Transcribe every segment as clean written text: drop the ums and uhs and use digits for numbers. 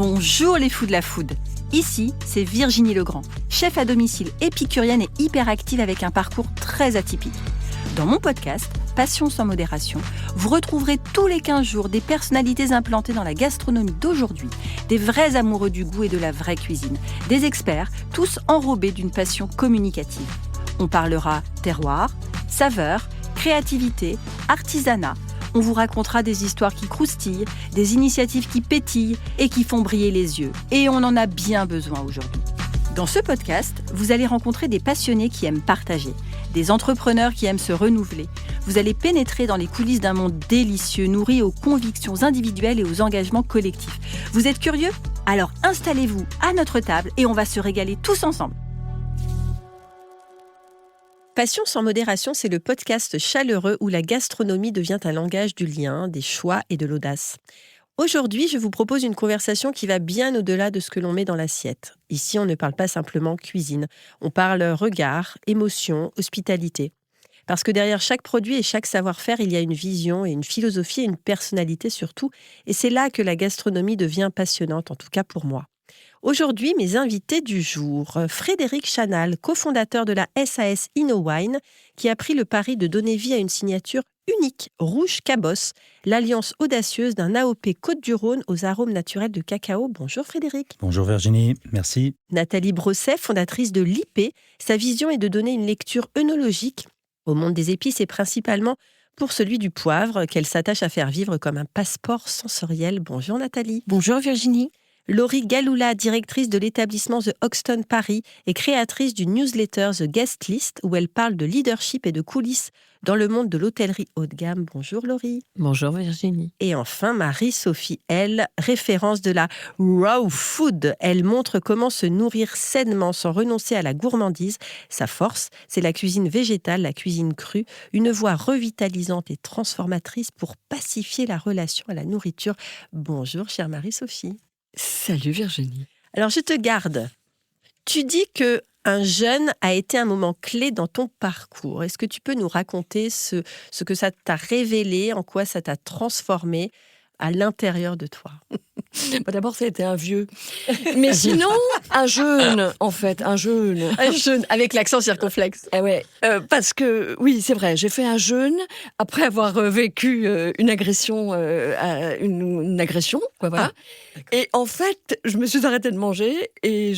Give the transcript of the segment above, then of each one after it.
Bonjour les fous de la food. Ici, c'est Virginie Legrand, chef à domicile épicurienne et hyperactive avec un parcours très atypique. Dans mon podcast, Passion sans modération, vous retrouverez tous les 15 jours des personnalités implantées dans la gastronomie d'aujourd'hui, des vrais amoureux du goût et de la vraie cuisine, des experts, tous enrobés d'une passion communicative. On parlera terroir, saveurs, créativité, artisanat. On vous racontera des histoires qui croustillent, des initiatives qui pétillent et qui font briller les yeux. Et on en a bien besoin aujourd'hui. Dans ce podcast, vous allez rencontrer des passionnés qui aiment partager, des entrepreneurs qui aiment se renouveler. Vous allez pénétrer dans les coulisses d'un monde délicieux, nourri aux convictions individuelles et aux engagements collectifs. Vous êtes curieux ? Alors installez-vous à notre table et on va se régaler tous ensemble. Passion sans modération, c'est le podcast chaleureux où la gastronomie devient un langage du lien, des choix et de l'audace. Aujourd'hui, je vous propose une conversation qui va bien au-delà de ce que l'on met dans l'assiette. Ici, on ne parle pas simplement cuisine, on parle regard, émotion, hospitalité. Parce que derrière chaque produit et chaque savoir-faire, il y a une vision et une philosophie et une personnalité surtout. Et c'est là que la gastronomie devient passionnante, en tout cas pour moi. Aujourd'hui, mes invités du jour, Frédéric Chanal, cofondateur de la SAS InnoWine, qui a pris le pari de donner vie à une signature unique, rouge cabosse, l'alliance audacieuse d'un AOP Côtes-du-Rhône aux arômes naturels de cacao. Bonjour Frédéric. Bonjour Virginie, merci. Nathalie Brosset, fondatrice de l'IP, sa vision est de donner une lecture œnologique au monde des épices et principalement pour celui du poivre qu'elle s'attache à faire vivre comme un passeport sensoriel. Bonjour Nathalie. Bonjour Virginie. Laurie Galoula, directrice de l'établissement The Hoxton Paris et créatrice du newsletter The Guest List, où elle parle de leadership et de coulisses dans le monde de l'hôtellerie haut de gamme. Bonjour Laurie. Bonjour Virginie. Et enfin Marie-Sophie L, référence de la raw food. Elle montre comment se nourrir sainement sans renoncer à la gourmandise. Sa force, c'est la cuisine végétale, la cuisine crue, une voie revitalisante et transformatrice pour pacifier la relation à la nourriture. Bonjour chère Marie-Sophie. Salut Virginie. Alors je te garde. Tu dis que un jeûne a été un moment clé dans ton parcours. Est-ce que tu peux nous raconter ce que ça t'a révélé, en quoi ça t'a transformé à l'intérieur de toi? D'abord, ça a été un vieux. Mais sinon, un jeune, en fait, un jeune. Un jeûne, avec l'accent circonflexe. Eh ouais, parce que, oui, c'est vrai, j'ai fait un jeûne après avoir vécu une agression, une agression, quoi, voilà. Et en fait, je me suis arrêtée de manger et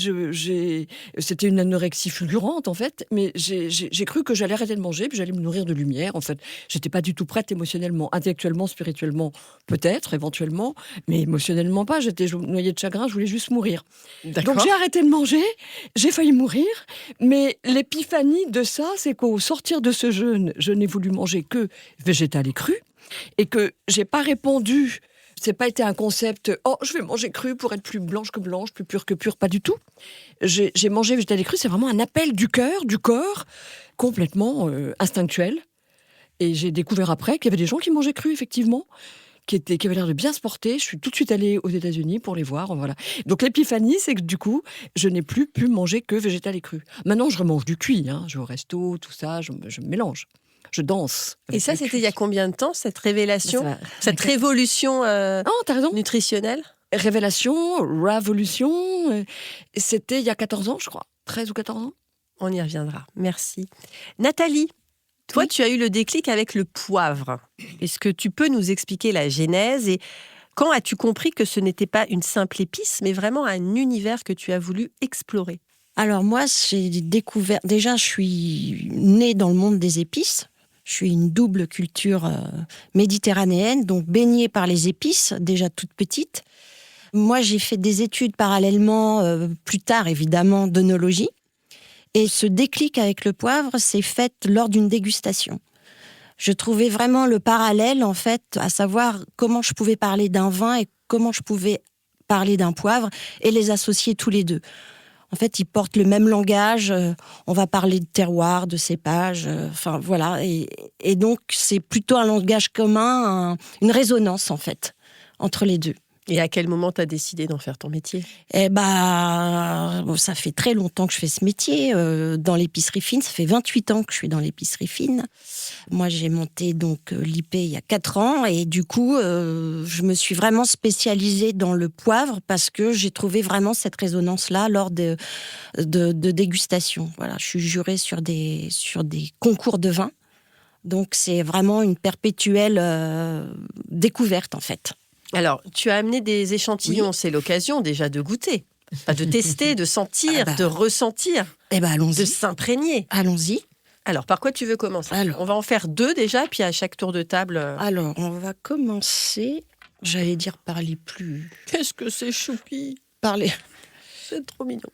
c'était une anorexie fulgurante, en fait, mais j'ai cru que j'allais arrêter de manger puis j'allais me nourrir de lumière, en fait. J'étais pas du tout prête émotionnellement, intellectuellement, spirituellement, peut-être, éventuellement, mais émotionnellement pas. J'étais noyée de chagrin, je voulais juste mourir. D'accord. Donc j'ai arrêté de manger, j'ai failli mourir, mais l'épiphanie de ça, c'est qu'au sortir de ce jeûne, je n'ai voulu manger que végétal et cru, et que j'ai pas répondu. C'est pas été un concept « Oh, je vais manger cru pour être plus blanche que blanche, plus pure que pure », pas du tout. J'ai mangé végétal et cru, c'est vraiment un appel du cœur, du corps, complètement instinctuel. Et j'ai découvert après qu'il y avait des gens qui mangeaient cru, effectivement, qui avaient l'air de bien se porter. Je suis tout de suite allée aux États-Unis pour les voir. Voilà. Donc l'épiphanie, c'est que du coup, je n'ai plus pu manger que végétal et cru. Maintenant, je remange du cuit. Je vais au resto, tout ça, je me mélange. Je danse. Et ça, c'était il y a combien de temps, cette révélation, cette révolution t'as raison. nutritionnelle? Révélation, révolution, c'était il y a 14 ans, je crois. 13 ou 14 ans. On y reviendra. Merci. Nathalie, toi, tu as eu le déclic avec le poivre. Est-ce que tu peux nous expliquer la genèse et quand as-tu compris que ce n'était pas une simple épice, mais vraiment un univers que tu as voulu explorer? Alors moi, j'ai découvert... Déjà, je suis née dans le monde des épices. Je suis une double culture méditerranéenne, donc baignée par les épices, déjà toute petite. Moi, j'ai fait des études parallèlement, plus tard évidemment, d'œnologie. Et ce déclic avec le poivre s'est fait lors d'une dégustation. Je trouvais vraiment le parallèle, en fait, à savoir comment je pouvais parler d'un vin et comment je pouvais parler d'un poivre et les associer tous les deux. En fait, ils portent le même langage. On va parler de terroir, de cépage, enfin voilà. Et donc, c'est plutôt un langage commun, une résonance, en fait, entre les deux. Et à quel moment tu as décidé d'en faire ton métier ? Ça fait très longtemps que je fais ce métier. Dans l'épicerie fine, ça fait 28 ans que je suis dans l'épicerie fine. Moi, j'ai monté donc l'IP il y a 4 ans et du coup, je me suis vraiment spécialisée dans le poivre parce que j'ai trouvé vraiment cette résonance-là lors de dégustation. Voilà, je suis jurée sur des concours de vin. Donc, c'est vraiment une perpétuelle découverte, en fait. Alors, tu as amené des échantillons, Oui. c'est l'occasion déjà de goûter, pas de tester, de sentir, de ressentir, Allons-y. de s'imprégner. Allons-y. Alors, par quoi tu veux commencer ? Alors. On va en faire 2 déjà, puis à chaque tour de table... Alors, on va commencer, j'allais dire par les plus... Qu'est-ce que c'est choupi ? Par les... C'est trop mignon.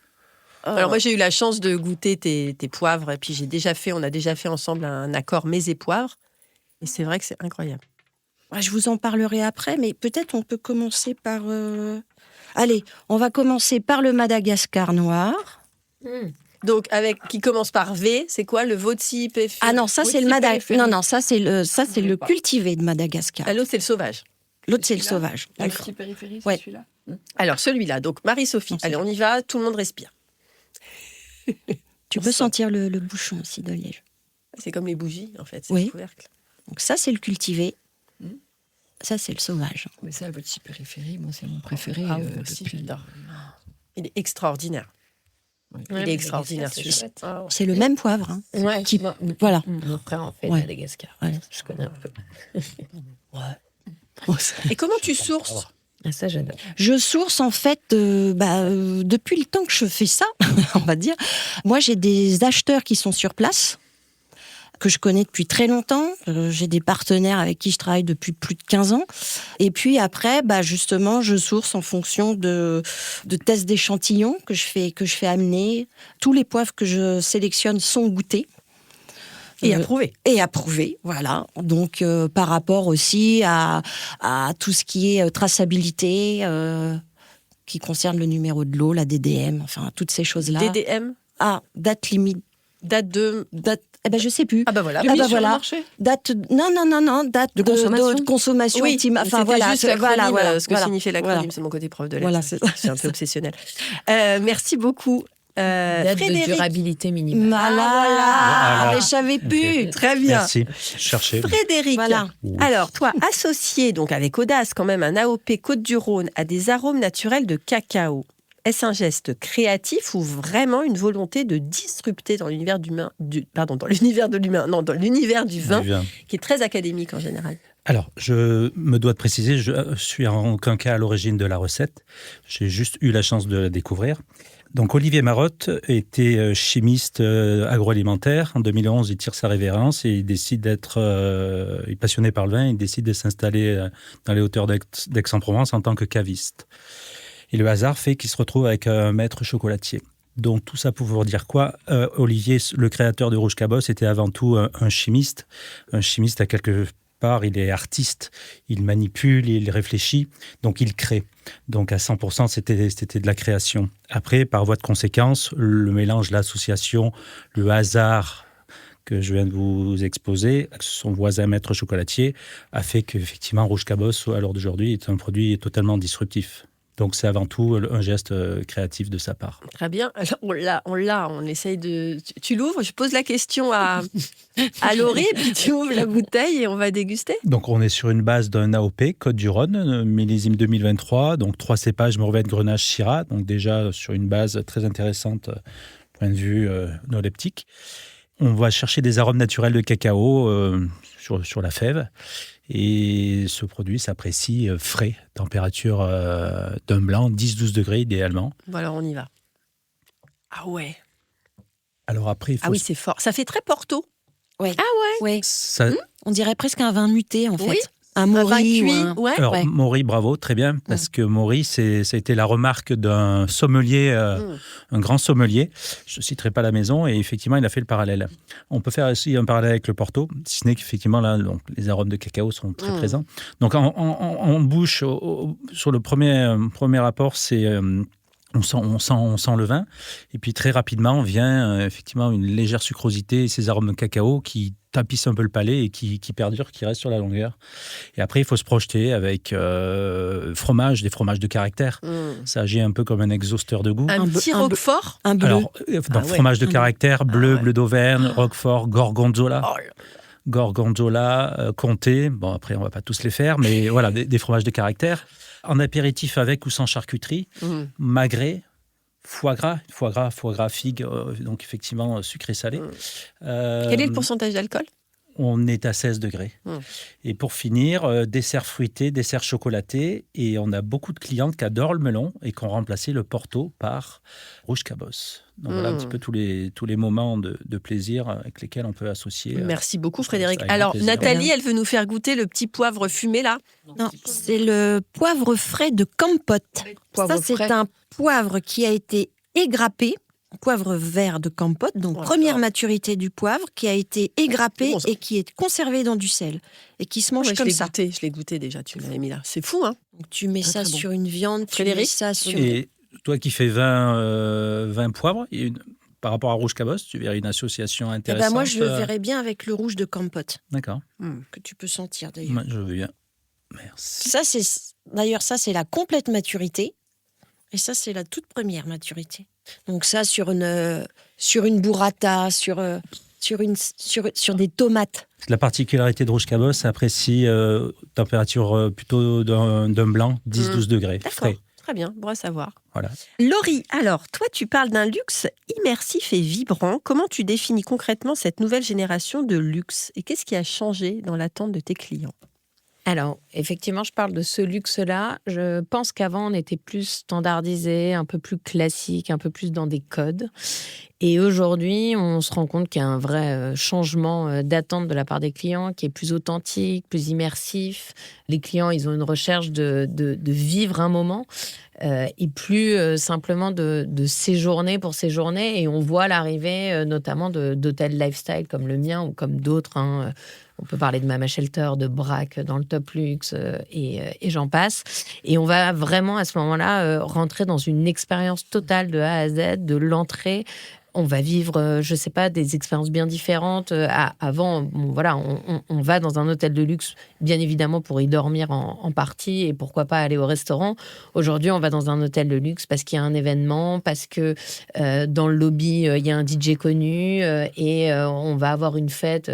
Alors moi, j'ai eu la chance de goûter tes poivres, et puis on a déjà fait ensemble un accord mets et poivres, et c'est vrai que c'est incroyable. Je vous en parlerai après, mais peut-être on peut commencer par... Allez, on va commencer par le Madagascar noir. Donc, qui commence par V, c'est quoi le Votsi PF? Ah non, ça c'est le Madagascar. Non, ça c'est le cultivé de Madagascar. Ah, l'autre, c'est le sauvage. L'autre c'est le sauvage. Le petit périphérie, c'est Ouais. celui-là. Alors, celui-là, donc Marie-Sophie. Non, c'est Allez, on y va, tout le monde respire. Tu peux sentir le bouchon aussi de liège. C'est comme les bougies, en fait, c'est Oui. le couvercle. Donc ça c'est le cultivé. Ça c'est le sauvage. Mais ça, le petit périphérie, moi, c'est mon préféré. Ah, moi aussi, depuis... j'adore. Il est extraordinaire. Ouais. Il est extraordinaire, c'est celui-là. chouette. C'est le même poivre. Hein. Ouais, Qui- moi, Voilà. mon frère en fait Ouais. Madagascar. Ouais. Je connais un peu. Et comment tu sources ? Ah, ça, j'adore. Je source en fait depuis le temps que je fais ça, on va dire. Moi, j'ai des acheteurs qui sont sur place, que je connais depuis très longtemps. J'ai des partenaires avec qui je travaille depuis plus de 15 ans. Et puis après, justement, je source en fonction de tests d'échantillons que je fais amener. Tous les poivres que je sélectionne sont goûtés. Et approuvé. Et approuvé, voilà. Donc, par rapport aussi à tout ce qui est traçabilité, qui concerne le numéro de lot, la DDM, enfin, toutes ces choses-là. DDM, Ah, date limite. date de... Je sais plus. Ah bah voilà. Ah bah voilà. Date, non, date De consommation. de consommation Oui, ultime. Enfin, c'était voilà. juste l'acronyme, voilà, ce que signifiait l'acronyme, c'est mon côté prof de lettres. Voilà, c'est ça. Je suis un peu obsessionnelle. Merci beaucoup. Date de Frédéric. durabilité minimale. Voilà. Voilà. Mais je savais plus. Très bien. Merci. Cherchez. Frédéric, Voilà. alors toi, associé donc avec audace quand même un AOP Côte-du-Rhône à des arômes naturels de cacao, est-ce un geste créatif ou vraiment une volonté de disrupter dans l'univers du vin, dans l'univers du vin, qui est très académique en général? Alors, je me dois de préciser, je suis en aucun cas à l'origine de la recette. J'ai juste eu la chance de la découvrir. Donc, Olivier Marotte était chimiste agroalimentaire. En 2011, il tire sa révérence et il décide d'être passionné par le vin. Il décide de s'installer dans les hauteurs d'Aix-en-Provence en tant que caviste. Et le hasard fait qu'il se retrouve avec un maître chocolatier. Donc, tout ça pour vous dire quoi ? Olivier, le créateur de Rouge Cabosse, était avant tout un chimiste. Un chimiste à quelque part, il est artiste, il manipule, il réfléchit, donc il crée. Donc à 100%, c'était de la création. Après, par voie de conséquence, le mélange, l'association, le hasard que je viens de vous exposer, son voisin maître chocolatier, a fait qu'effectivement, Rouge Cabosse, à l'heure d'aujourd'hui, est un produit totalement disruptif. Donc c'est avant tout un geste créatif de sa part. Très bien. Alors, on essaye de... Tu l'ouvres, je pose la question à Laurie, et puis tu ouvres la bouteille et on va déguster. Donc on est sur une base d'un AOP, Côte-du-Rhône, millésime 2023, donc 3 cépages, Mourvèdre, Grenache, Syrah, donc déjà sur une base très intéressante, point de vue neuroleptique. On va chercher des arômes naturels de cacao sur la fève. Et ce produit s'apprécie frais, température d'un blanc, 10-12 degrés idéalement. Bon, alors on y va. Ah ouais. Alors après, il faut... Ah oui, c'est fort. Ça fait très Porto. Ouais. Ouais. Ça... On dirait presque un vin muté, en fait. Oui. Un Un vin Maury. cuit. ou un- Ouais. Alors, Ouais. Maury, bravo, très bien, parce que Maury, ça a été la remarque d'un sommelier, un grand sommelier. Je ne citerai pas la maison, et effectivement, il a fait le parallèle. On peut faire aussi un parallèle avec le Porto, si ce n'est qu'effectivement, là, donc, les arômes de cacao sont très présents. Donc, en bouche, sur le premier rapport, c'est On sent le vin. Et puis très rapidement vient effectivement une légère sucrosité et ces arômes de cacao qui tapissent un peu le palais et qui perdurent, qui restent sur la longueur. Et après, il faut se projeter avec des fromages de caractère. Ça agit un peu comme un exhausteur de goût. Un petit roquefort. Un bleu. Alors, fromage de caractère, bleu d'Auvergne, roquefort, gorgonzola. Oh, Gorgonzola, comté. Bon, après, on ne va pas tous les faire, mais voilà, des fromages de caractère. En apéritif avec ou sans charcuterie, magret, foie gras, figue, donc effectivement sucré-salé. Quel est le pourcentage d'alcool ? On est à 16 degrés. Et pour finir, dessert fruité, dessert chocolaté. Et on a beaucoup de clientes qui adorent le melon et qui ont remplacé le Porto par rouge cabosse. Donc voilà un petit peu tous les moments de plaisir avec lesquels on peut associer. Merci beaucoup Frédéric. avec grand Alors plaisir. Nathalie, elle veut nous faire goûter le petit poivre fumé là. Non, c'est le poivre frais de Campote. Poivre Ça, c'est frais. un poivre qui a été égrappé, poivre vert de Campote, donc Oh, première d'accord. maturité du poivre, qui a été égrappé C'est bon, ça. et qui est conservé dans du sel et qui se mange Ouais, comme ça. je l'ai goûté déjà, tu l'avais mis là. C'est fou, hein. Donc, tu mets Très, ça très bon. sur une viande, tu Frédéric, mets ça sur... Et toi qui fais 20 poivres, par rapport à rouge cabosse, tu verrais une association Eh intéressante. ben moi, je le verrais bien avec le rouge de Campote, D'accord. que tu peux sentir d'ailleurs. Moi, je veux bien. Merci. Ça, c'est la complète maturité. Et ça, c'est la toute première maturité. Donc ça, sur une burrata, sur des tomates. La particularité de rouge cabosse, ça apprécie température plutôt d'un blanc, 10-12 degrés, D'accord. frais. Très bien, bon à savoir. Voilà. Laurie, alors, toi, tu parles d'un luxe immersif et vibrant. Comment tu définis concrètement cette nouvelle génération de luxe ? Et qu'est-ce qui a changé dans l'attente de tes clients ? Alors, effectivement, je parle de ce luxe-là. Je pense qu'avant, on était plus standardisé, un peu plus classique, un peu plus dans des codes. Et aujourd'hui, on se rend compte qu'il y a un vrai changement d'attente de la part des clients qui est plus authentique, plus immersif. Les clients, ils ont une recherche de vivre un moment et plus simplement de séjourner pour séjourner. Et on voit l'arrivée notamment d'hôtels lifestyle comme le mien ou comme d'autres, hein. On peut parler de Mama Shelter, de Braque dans le top luxe et j'en passe. Et on va vraiment à ce moment-là rentrer dans une expérience totale de A à Z, de l'entrée. On va vivre, je ne sais pas, des expériences bien différentes. Avant, bon, voilà, on va dans un hôtel de luxe, bien évidemment, pour y dormir en partie et pourquoi pas aller au restaurant. Aujourd'hui, on va dans un hôtel de luxe parce qu'il y a un événement, parce que dans le lobby, il y a un DJ connu et on va avoir une fête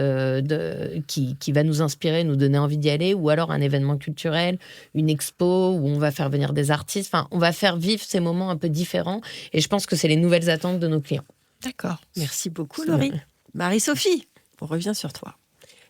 qui va nous inspirer, nous donner envie d'y aller, ou alors un événement culturel, une expo où on va faire venir des artistes. Enfin, on va faire vivre ces moments un peu différents et je pense que c'est les nouvelles attentes de nos clients. D'accord. Merci beaucoup, Laurie. Marie-Sophie, on revient sur toi.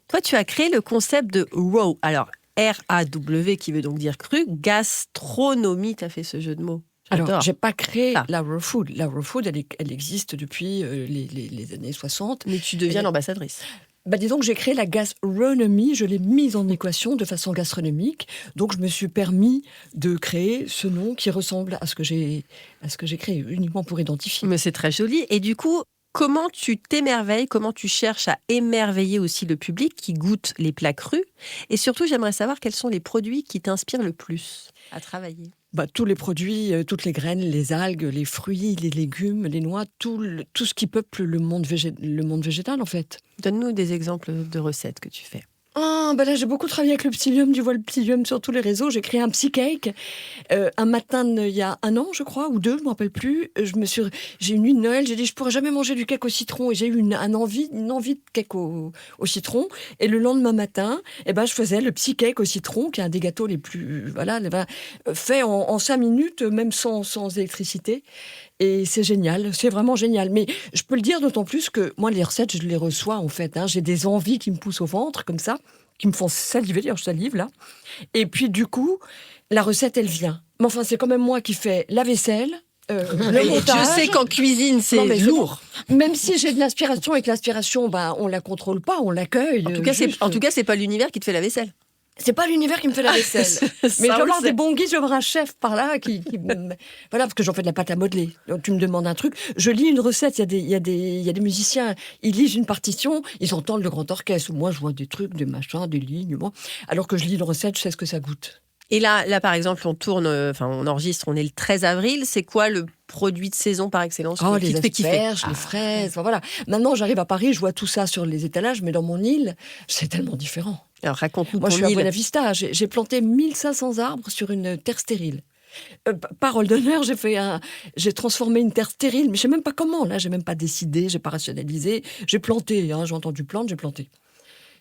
Toi, tu as créé le concept de RAW. Alors, R-A-W, qui veut donc dire cru, gastronomie. Tu as fait ce jeu de mots. Alors, J'adore. j'ai pas créé Ah. la raw food. La raw food, elle existe depuis les années 60. Mais tu deviens l'ambassadrice. Bah, disons que j'ai créé la gastronomie, je l'ai mise en équation de façon gastronomique. Donc, je me suis permis de créer ce nom qui ressemble à ce que j'ai créé, uniquement pour identifier. Mais c'est très joli. Et du coup, comment tu t'émerveilles, comment tu cherches à émerveiller aussi le public qui goûte les plats crus ? Et surtout, j'aimerais savoir quels sont les produits qui t'inspirent le plus à travailler. Bah, tous les produits, toutes les graines, les algues, les fruits, les légumes, les noix, tout ce qui peuple le monde végétal, en fait. Donne-nous des exemples de recettes que tu fais. Ah, bah là, j'ai beaucoup travaillé avec le Psyllium. Tu vois le Psyllium sur tous les réseaux. J'ai créé un psy-cake. Un matin, il y a 1 an, je crois, ou 2, je ne me rappelle plus. J'ai une nuit de Noël. J'ai dit, je pourrais jamais manger du cake au citron. Et j'ai eu une envie de cake au citron. Et le lendemain matin, je faisais le psy-cake au citron, qui est un des gâteaux les plus, fait en 5 minutes, même sans électricité. Et c'est génial, c'est vraiment génial. Mais je peux le dire d'autant plus que moi, les recettes, je les reçois en fait. J'ai des envies qui me poussent au ventre, comme ça, qui me font saliver. D'ailleurs, je salive là. Et puis du coup, la recette, elle vient. Mais enfin, c'est quand même moi qui fais la vaisselle, le montage. Je sais qu'en cuisine, Non, c'est mais lourd. Même si j'ai de l'inspiration et que l'inspiration, on la contrôle pas, on l'accueille. En tout cas, c'est pas l'univers qui te fait la vaisselle. C'est pas l'univers qui me fait la vaisselle. Mais je dois avoir des bons guides, je dois avoir un chef par là qui voilà, parce que j'en fais de la pâte à modeler. Donc tu me demandes un truc, je lis une recette, il y a des musiciens, ils lisent une partition, ils entendent le grand orchestre. Moi, je vois des trucs, des machins, des lignes, moi. Alors que je lis une recette, je sais ce que ça goûte. Et là, par exemple, on enregistre, on est le 13 avril. C'est quoi le produit de saison par excellence qui les te fait kiffer? asperges, les fraises, enfin, voilà. Maintenant, j'arrive à Paris, je vois tout ça sur les étalages, mais dans mon île, c'est tellement différent. Alors, raconte-nous Moi, ton je suis à île. Buena Vista. J'ai planté 1500 arbres sur une terre stérile. Parole d'honneur, j'ai transformé une terre stérile, mais je sais même pas comment. Là, j'ai même pas décidé, j'ai pas rationalisé. J'ai planté, j'ai entendu plante, j'ai planté.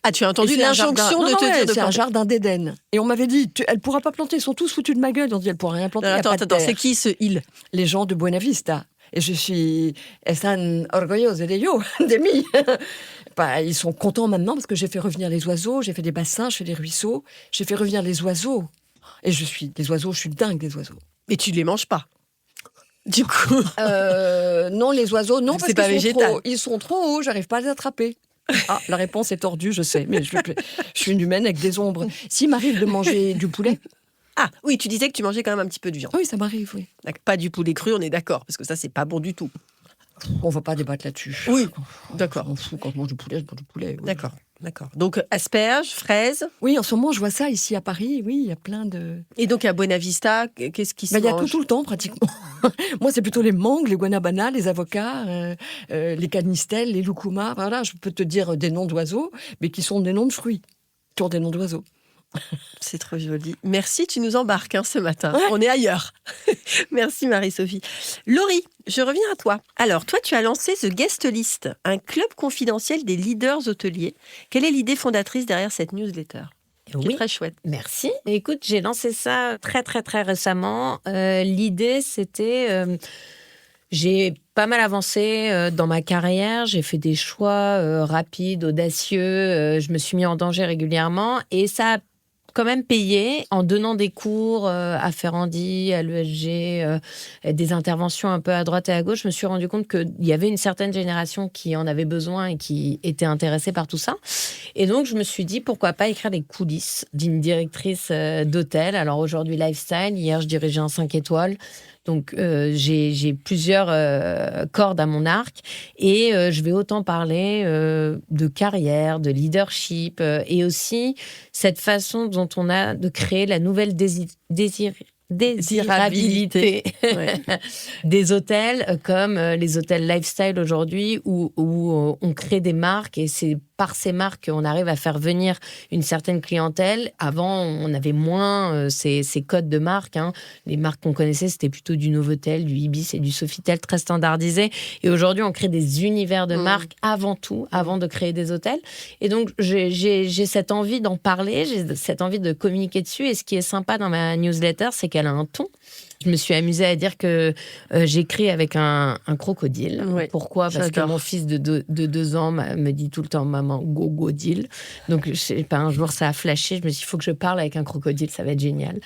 Ah, tu as entendu Et c'est un jardin- l'injonction de Non, te ouais, dire de c'est un planter. jardin d'Éden. Et on m'avait dit, elle pourra pas planter, ils sont tous foutus de ma gueule. On dit, elle pourra rien planter. Non, y a attends, pas de terre. c'est qui ce île? Les gens de Buena Vista. Et je suis están orgullosos de ello, de mí. Ils sont contents maintenant parce que j'ai fait revenir les oiseaux, j'ai fait des bassins, je fais des ruisseaux, j'ai fait revenir les oiseaux. Et je suis dingue des oiseaux. Et tu les manges pas. Du coup, Non, les oiseaux, non, C'est parce pas qu'ils sont végétal. ils sont trop hauts, j'arrive pas à les attraper. Ah, la réponse est tordue, je sais, mais je suis une humaine avec des ombres. S'il m'arrive de manger du poulet, oui, tu disais que tu mangeais quand même un petit peu de viande. oui, ça m'arrive, oui. D'accord. Pas du poulet cru, on est d'accord, parce que ça, c'est pas bon du tout. On va pas débattre là-dessus. Oui, d'accord. Je m'en fous, quand je mange du poulet, je mange du poulet. Oui. D'accord. Donc, asperges, fraises. Oui, en ce moment, je vois ça ici à Paris, oui, il y a plein de... Et donc, à Buena Vista, qu'est-ce qui se Il y a mange? tout le temps, pratiquement. Moi, c'est plutôt les mangues, les guanabana, les avocats, les canistelles, les loukouma. Voilà, je peux te dire des noms d'oiseaux, mais qui sont des noms de fruits, qui ont des noms d'oiseaux. C'est trop joli. Merci, tu nous embarques ce matin. On est ailleurs. Merci Marie-Sophie. Laurie, je reviens à toi. Alors, toi, tu as lancé The Guest List, un club confidentiel des leaders hôteliers. Quelle est l'idée fondatrice derrière cette newsletter? Qui est Oui. très chouette. Merci. Écoute, j'ai lancé ça très, très, très récemment. L'idée, c'était... j'ai pas mal avancé dans ma carrière. J'ai fait des choix rapides, audacieux. Je me suis mis en danger régulièrement. Et ça a quand même payé en donnant des cours à Ferrandi, à l'ESG, des interventions un peu à droite et à gauche. Je me suis rendu compte qu'il y avait une certaine génération qui en avait besoin et qui était intéressée par tout ça. Et donc, je me suis dit, pourquoi pas écrire les coulisses d'une directrice d'hôtel. Alors aujourd'hui, lifestyle. Hier, je dirigeais un 5 étoiles. Donc, j'ai plusieurs cordes à mon arc et je vais autant parler de carrière, de leadership et aussi cette façon dont on a de créer la nouvelle désirabilité Ouais. des hôtels comme les hôtels lifestyle aujourd'hui où on crée des marques et c'est par ces marques qu'on arrive à faire venir une certaine clientèle. Avant, on avait moins ces codes de marque. Les marques qu'on connaissait, c'était plutôt du Novotel, du Ibis et du Sofitel très standardisés. Et aujourd'hui, on crée des univers de marques avant tout, avant de créer des hôtels. Et donc, j'ai cette envie d'en parler, j'ai cette envie de communiquer dessus. Et ce qui est sympa dans ma newsletter, c'est qu'elle a un ton. Je me suis amusée à dire que j'écris avec un crocodile. Ouais, Pourquoi ? Parce que j'adore. mon fils de 2 ans me dit tout le temps « Maman, gogodile ». Donc, je sais pas, un jour, ça a flashé. Je me suis dit « Il faut que je parle avec un crocodile, ça va être génial ».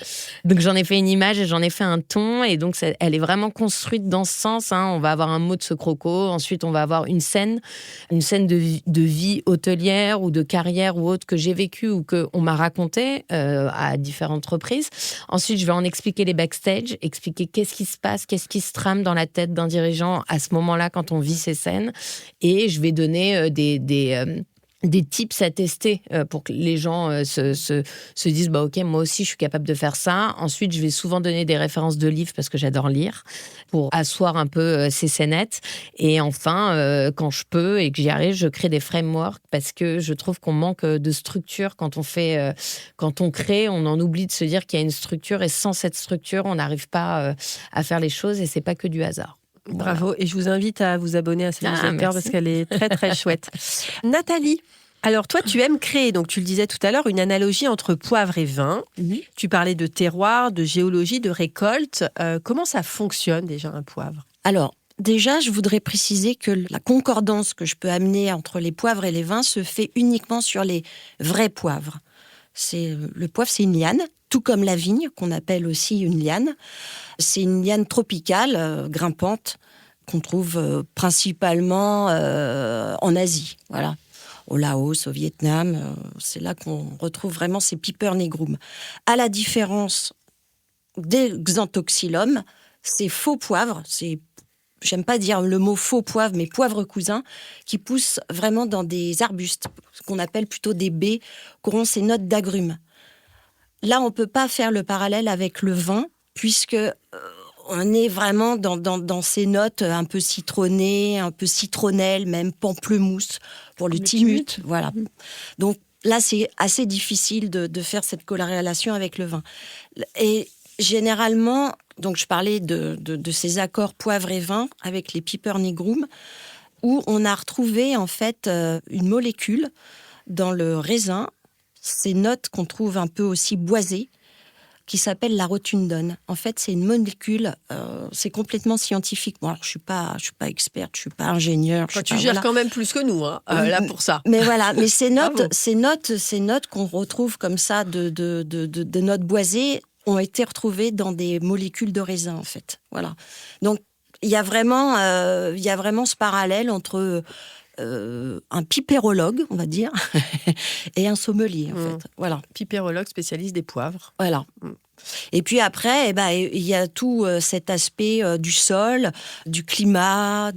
Donc, j'en ai fait une image et j'en ai fait un ton. Et donc, elle est vraiment construite dans ce sens. On va avoir un mot de ce croco. Ensuite, on va avoir une scène de vie hôtelière ou de carrière ou autre que j'ai vécue ou qu'on m'a raconté à différentes reprises. Ensuite, je vais en expliquer les backstage, expliquer qu'est-ce qui se passe, qu'est-ce qui se trame dans la tête d'un dirigeant à ce moment-là quand on vit ces scènes. Et je vais donner des tips à tester pour que les gens se disent bah ok, moi aussi je suis capable de faire ça. Ensuite, je vais souvent donner des références de livres parce que j'adore lire pour asseoir un peu ces scénettes. Et enfin, quand je peux et que j'y arrive, je crée des frameworks parce que je trouve qu'on manque de structure quand on crée, on en oublie de se dire qu'il y a une structure et sans cette structure, on n'arrive pas à faire les choses et c'est pas que du hasard. Bravo. Et je vous invite à vous abonner à cette newsletter merci. parce qu'elle est très, très chouette. Nathalie, alors toi, tu aimes créer, donc tu le disais tout à l'heure, une analogie entre poivre et vin. Tu parlais de terroir, de géologie, de récolte. Comment ça fonctionne déjà un poivre ? Alors, déjà, je voudrais préciser que la concordance que je peux amener entre les poivres et les vins se fait uniquement sur les vrais poivres. Le poivre, c'est une liane, tout comme la vigne, qu'on appelle aussi une liane. C'est une liane tropicale, grimpante, qu'on trouve principalement en Asie. Voilà. Au Laos, au Vietnam, c'est là qu'on retrouve vraiment ces Piper nigrum. À la différence des Xanthoxylum, ces faux poivres, j'aime pas dire le mot faux poivre, mais poivre cousin, qui poussent vraiment dans des arbustes, ce qu'on appelle plutôt des baies, qui auront ces notes d'agrumes. là, on peut pas faire le parallèle avec le vin, puisque on est vraiment dans ces notes un peu citronnées, un peu citronnelles, même pamplemousse pour le timut. Voilà. Donc là, c'est assez difficile de faire cette corrélation avec le vin. Et généralement, donc je parlais de ces accords poivre et vin avec les Piper nigrum, où on a retrouvé en fait une molécule dans le raisin, ces notes qu'on trouve un peu aussi boisées, qui s'appelle la rotundone. En fait, c'est une molécule, c'est complètement scientifique. Bon, alors, je suis pas experte, je suis pas ingénieure. Tu gères quand même plus que nous, hein, là pour ça. Mais voilà, mais ces notes qu'on retrouve comme ça de notes boisées ont été retrouvées dans des molécules de raisin, en fait. Voilà. Donc, il y a vraiment ce parallèle entre un pipérologue, on va dire, et un sommelier, en fait. Voilà. Pipérologue spécialiste des poivres. Voilà. Et puis après, il y a tout cet aspect du sol, du climat,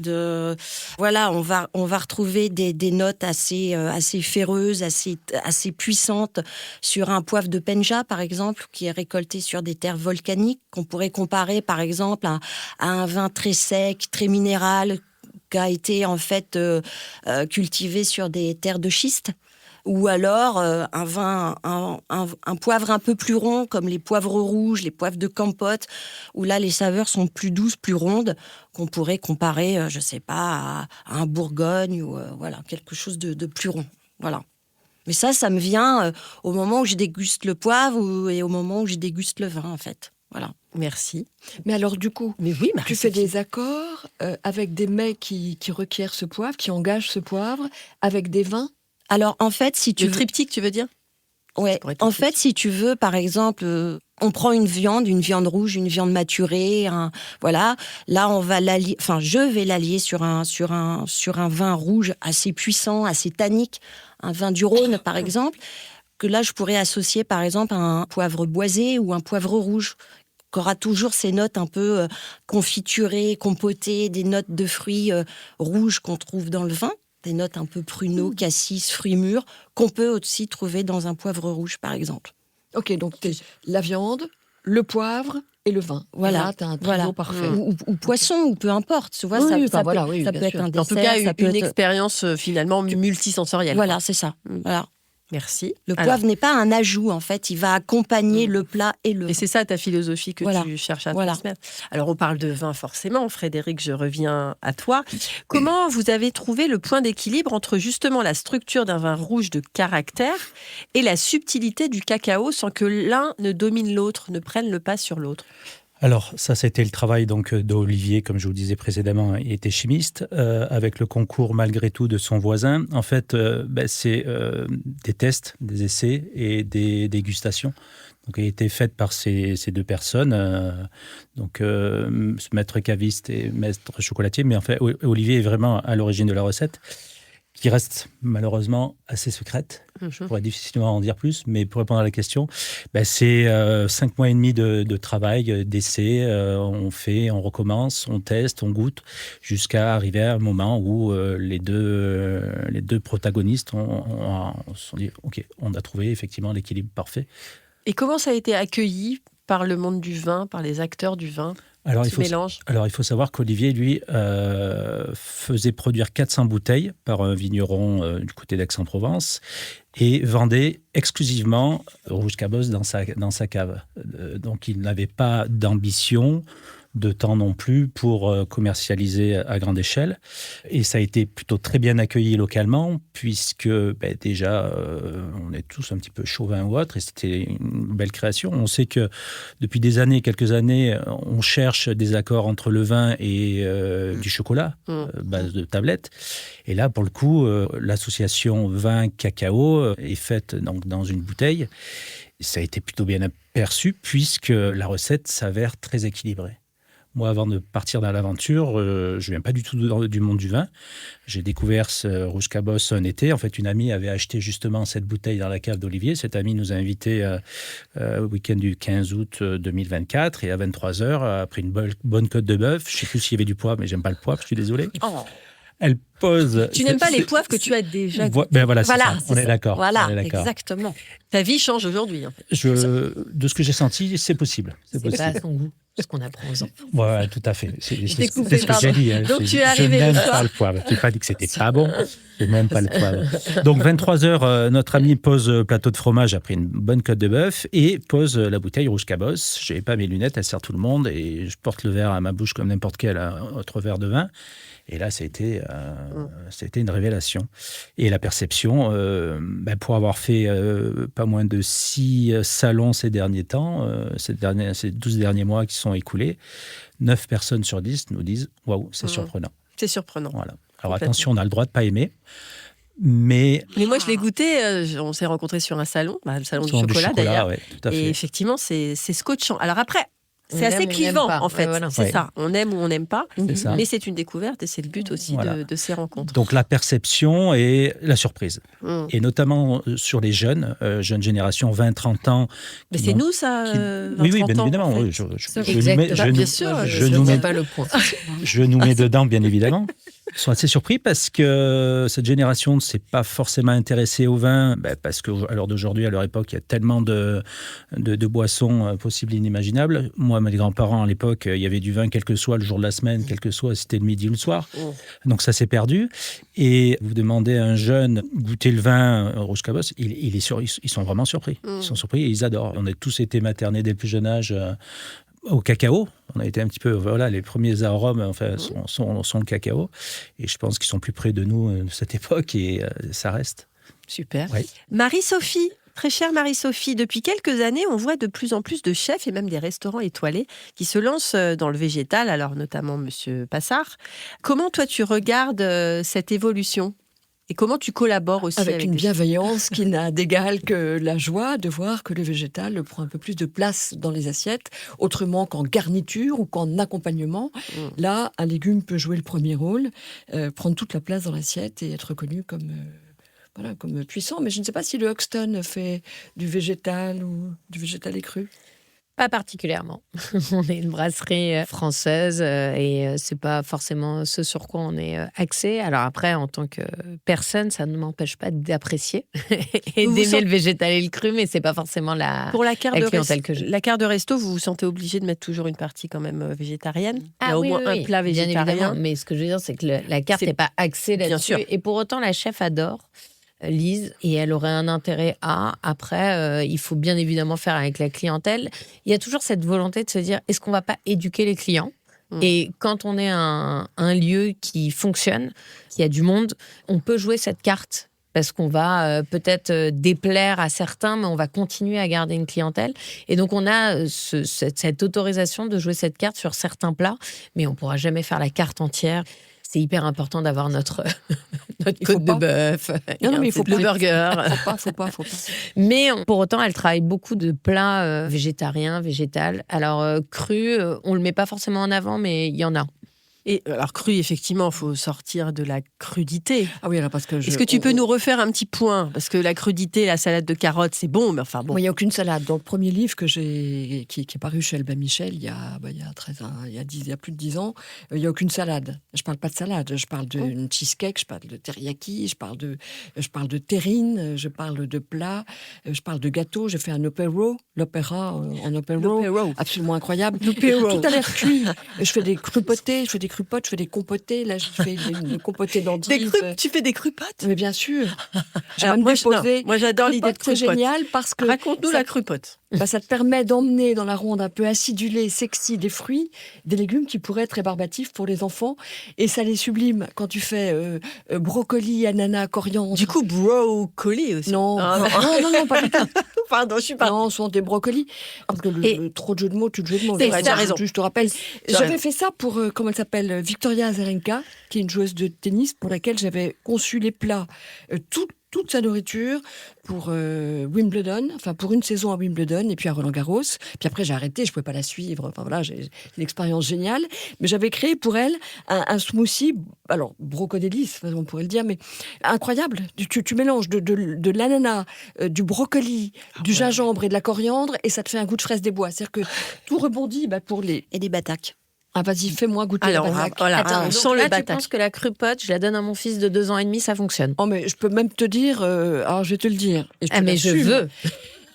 voilà, on va retrouver des notes assez ferreuses, assez puissantes sur un poivre de Penja, par exemple, qui est récolté sur des terres volcaniques, qu'on pourrait comparer, par exemple, à un vin très sec, très minéral, qui a été en fait cultivé sur des terres de schiste, ou alors un poivre un peu plus rond, comme les poivres rouges, les poivres de Campote, où là les saveurs sont plus douces, plus rondes, qu'on pourrait comparer, je sais pas, à un Bourgogne ou voilà, quelque chose de plus rond. Voilà. Mais ça me vient au moment où je déguste le poivre et au moment où je déguste le vin, en fait. Voilà. Merci. Mais alors, du coup, Mais oui, tu fais des accords avec des mets qui requièrent ce poivre, qui engagent ce poivre, avec des vins. Alors, en fait, si tu Le veux... triptyque, tu veux dire? Ouais. En fait, si tu veux, par exemple, on prend une viande rouge, une viande maturée, voilà. Là, on va l'allier. Enfin, je vais l'allier sur un vin rouge assez puissant, assez tannique, un vin du Rhône, par exemple. Que là, je pourrais associer, par exemple, un poivre boisé ou un poivre rouge, qui aura toujours ces notes un peu confiturées, compotées, des notes de fruits rouges qu'on trouve dans le vin. Des notes un peu pruneaux, cassis, fruits mûrs, qu'on peut aussi trouver dans un poivre rouge, par exemple. Ok, donc la viande, le poivre et le vin. Voilà. Là, tu as un trio parfait. Ou poisson, ou peu importe. Tu vois, ça peut être un dessert. En tout cas, ça peut une être... expérience finalement multisensorielle. Voilà, c'est ça. Voilà. Merci. Le poivre n'est pas un ajout, en fait. Il va accompagner le plat et le vin. Et c'est ça ta philosophie que tu cherches à transmettre. Alors, on parle de vin forcément. Frédéric, je reviens à toi. Comment vous avez trouvé le point d'équilibre entre justement la structure d'un vin rouge de caractère et la subtilité du cacao sans que l'un ne domine l'autre, ne prenne le pas sur l'autre? Alors, ça, c'était le travail donc d'Olivier, comme je vous le disais précédemment, il était chimiste, avec le concours malgré tout de son voisin. En fait, c'est des tests, des essais et des dégustations. Donc, il a été fait par ces deux personnes, maître caviste et maître chocolatier. Mais en fait, Olivier est vraiment à l'origine de la recette, qui reste malheureusement assez secrète. Je pourrais difficilement en dire plus, mais pour répondre à la question, c'est 5 mois et demi de travail, d'essai. On fait, on recommence, on teste, on goûte, jusqu'à arriver à un moment où les deux protagonistes se sont dit « Ok, on a trouvé effectivement l'équilibre parfait ». Et comment ça a été accueilli par le monde du vin, par les acteurs du vin? Alors, il faut savoir qu'Olivier, lui, faisait produire 400 bouteilles par un vigneron du côté d'Aix-en-Provence et vendait exclusivement Rouge Cabosse dans sa cave. Donc, il n'avait pas d'ambition, de temps non plus pour commercialiser à grande échelle. Et ça a été plutôt très bien accueilli localement, puisque déjà, on est tous un petit peu chauvins ou autres, et c'était une belle création. On sait que depuis quelques années, on cherche des accords entre le vin et du chocolat, base de tablette. Et là, pour le coup, l'association vin-cacao est faite donc, dans une bouteille. Ça a été plutôt bien aperçu, puisque la recette s'avère très équilibrée. Moi, avant de partir dans l'aventure, je ne viens pas du tout du monde du vin. J'ai découvert ce Rouge Cabosse un été. En fait, une amie avait acheté justement cette bouteille dans la cave d'Olivier. Cette amie nous a invités au week-end du 15 août 2024. Et à 23h, après une bonne côte de bœuf, je ne sais plus s'il y avait du poivre, mais j'aime pas le poivre, je suis désolé. Elle pose. Tu n'aimes pas les poivres que tu as déjà goûtés. Ben voilà, c'est ça. c'est On est ça. d'accord. Voilà, on est d'accord. exactement. Ta vie change aujourd'hui. En fait. De ce que j'ai senti, c'est possible. C'est pas à son goût, ce qu'on apprend aux enfants. Ouais, tout à fait. C'est t'ai coupé, ce que pardon. j'ai dit. Hein. Donc, tu es Je arrivé n'aime le soir. pas le poivre. Je n'ai pas dit que c'était pas bon. Je n'aime pas le poivre. Donc, 23h, notre ami pose plateau de fromage après une bonne côte de bœuf et pose la bouteille rouge cabosse. Je n'ai pas mes lunettes, elle sert tout le monde et je porte le verre à ma bouche comme n'importe quel autre verre de vin. Et là, c'était une révélation. Et la perception, pour avoir fait pas moins de 6 salons ces derniers temps, ces 12 derniers mois qui sont écoulés, 9 personnes sur 10 nous disent « Waouh, c'est surprenant C'est surprenant. ». Voilà. Alors Complètement. attention, on a le droit de ne pas aimer, mais... Mais moi, je l'ai goûté. On s'est rencontrés sur un salon, le salon du Sans chocolat d'ailleurs. ouais, tout à Et fait. effectivement, c'est scotchant. Alors après, On c'est assez aime ou on n'aime clivant pas. en fait. Ouais, voilà. C'est Ouais. ça. On aime ou on n'aime pas. C'est ça. Mais c'est une découverte et c'est le but aussi Voilà. de ces rencontres. Donc la perception et la surprise. Mm. Et notamment sur les jeunes générations 20-30 ans. Mais qui c'est n'ont- nous ça. qui- 20, Oui, 30 bien ans, évidemment. en fait. Oui, je Exactement. nous mets- Bien sûr, je ne nous mets- pas le point. Je nous mets dedans, bien évidemment. Ils sont assez surpris parce que cette génération ne s'est pas forcément intéressée au vin, parce qu'à l'heure d'aujourd'hui, à leur époque, il y a tellement de boissons possibles et inimaginables. Moi, mes grands-parents, à l'époque, il y avait du vin, quel que soit le jour de la semaine, quel que soit si c'était le midi ou le soir. Donc ça s'est perdu. Et vous demandez à un jeune goûter le vin rouge cabosse, ils sont vraiment surpris. Ils sont surpris et ils adorent. On a tous été maternés dès le plus jeune âge au cacao. On a été un petit peu, les premiers arômes sont le cacao. Et je pense qu'ils sont plus près de nous de cette époque et ça reste. Super. Oui. Marie-Sophie, très chère Marie-Sophie, depuis quelques années, on voit de plus en plus de chefs et même des restaurants étoilés qui se lancent dans le végétal, alors notamment Monsieur Passard. Comment toi tu regardes cette évolution ? Et comment tu collabores aussi Avec une des chefs ? bienveillance qui n'a d'égal que la joie de voir que le végétal prend un peu plus de place dans les assiettes, autrement qu'en garniture ou qu'en accompagnement. Là, un légume peut jouer le premier rôle, prendre toute la place dans l'assiette et être reconnu comme puissant. Mais je ne sais pas si le Hoxton fait du végétal ou du végétal écru. Pas particulièrement. On est une brasserie française et c'est pas forcément ce sur quoi on est axé. Alors après, en tant que personne, ça ne m'empêche pas d'apprécier et Vous vous d'aimer sentez- le végétal et le cru, mais c'est pas forcément Pour la carte, la clientèle que j'ai. la carte de resto, vous vous sentez obligé de mettre toujours une partie quand même végétarienne ? Il y a au oui, moins oui, un plat bien végétarien. évidemment. Mais ce que je veux dire, c'est que la carte C'est- n'est pas axée Bien là-dessus. sûr. Et pour autant, la chef adore Lise et elle aurait un intérêt à. Après, il faut bien évidemment faire avec la clientèle. Il y a toujours cette volonté de se dire, est-ce qu'on va pas éduquer les clients ? Et quand on est un lieu qui fonctionne, qui a du monde, on peut jouer cette carte. Parce qu'on va peut-être déplaire à certains, mais on va continuer à garder une clientèle. Et donc, on a cette autorisation de jouer cette carte sur certains plats, mais on ne pourra jamais faire la carte entière. C'est hyper important d'avoir notre Il faut côte de pas. bœuf, Non, mais il faut le pas. burger. Faut pas. Mais pour autant, elle travaille beaucoup de plats végétariens, végétales. Alors, cru, on le met pas forcément en avant, mais il y en a. Et alors cru, effectivement, il faut sortir de la crudité. Ah oui, alors parce que Est-ce que tu peux nous refaire un petit point ? Parce que la crudité, la salade de carottes, c'est bon, mais enfin bon. Moi, il n'y a aucune salade. Dans le premier livre qui est paru chez Albin Michel il y a plus de 10 ans, il n'y a aucune salade. Je ne parle pas de salade. Je parle d'une cheesecake, je parle de teriyaki, je parle de terrine, je parle de plats, je parle de gâteau. J'ai fait un l'opéra en opéro. L'opéro. Absolument incroyable. L'opéro. Tout a l'air cuit. Je fais des crupotés, je fais des crupotes, je fais des compotés. Là, je fais des compotés d'endives. Tu fais des crupotes ? Mais bien sûr. J'ai Alors, même moi, déposé. moi, j'adore l'idée de Crupote, c'est crupote. génial parce que Raconte-nous ça- la crupote. ça te permet d'emmener dans la ronde un peu acidulée, sexy, des fruits, des légumes qui pourraient être rébarbatifs pour les enfants. Et ça les sublime quand tu fais brocoli, ananas, coriandre. Du coup, brocoli aussi. Non, Ah, non, pas du tout. Pardon, je suis pas. Non, ce sont des brocolis. Parce que trop de jeux de mots, tu de jeux de mots. C'est Je vrai, vais tu as dire, raison. Je te rappelle, Tu as j'avais raison. fait ça pour, comment elle s'appelle, Victoria Azarenka, qui est une joueuse de tennis pour laquelle j'avais conçu les plats, toute sa nourriture pour Wimbledon, enfin pour une saison à Wimbledon et puis à Roland-Garros. Puis après, j'ai arrêté, je ne pouvais pas la suivre. Enfin voilà, j'ai une expérience géniale. Mais j'avais créé pour elle un smoothie, alors brocodélice, on pourrait le dire, mais incroyable. Tu mélanges de l'ananas, du brocoli, du gingembre et de la coriandre et ça te fait un goût de fraise des bois. C'est-à-dire que tout rebondit pour les... Et des bataques. Ah, vas-y, fais-moi goûter Alors, la on va, bataque. voilà, Attends, on donc sent là, le tu bataque. penses que la crupote, je la donne à mon fils de 2 ans et demi, ça fonctionne? Oh, mais je peux même te dire, alors je vais te le dire. Et te Ah, mais je l'assume, veux.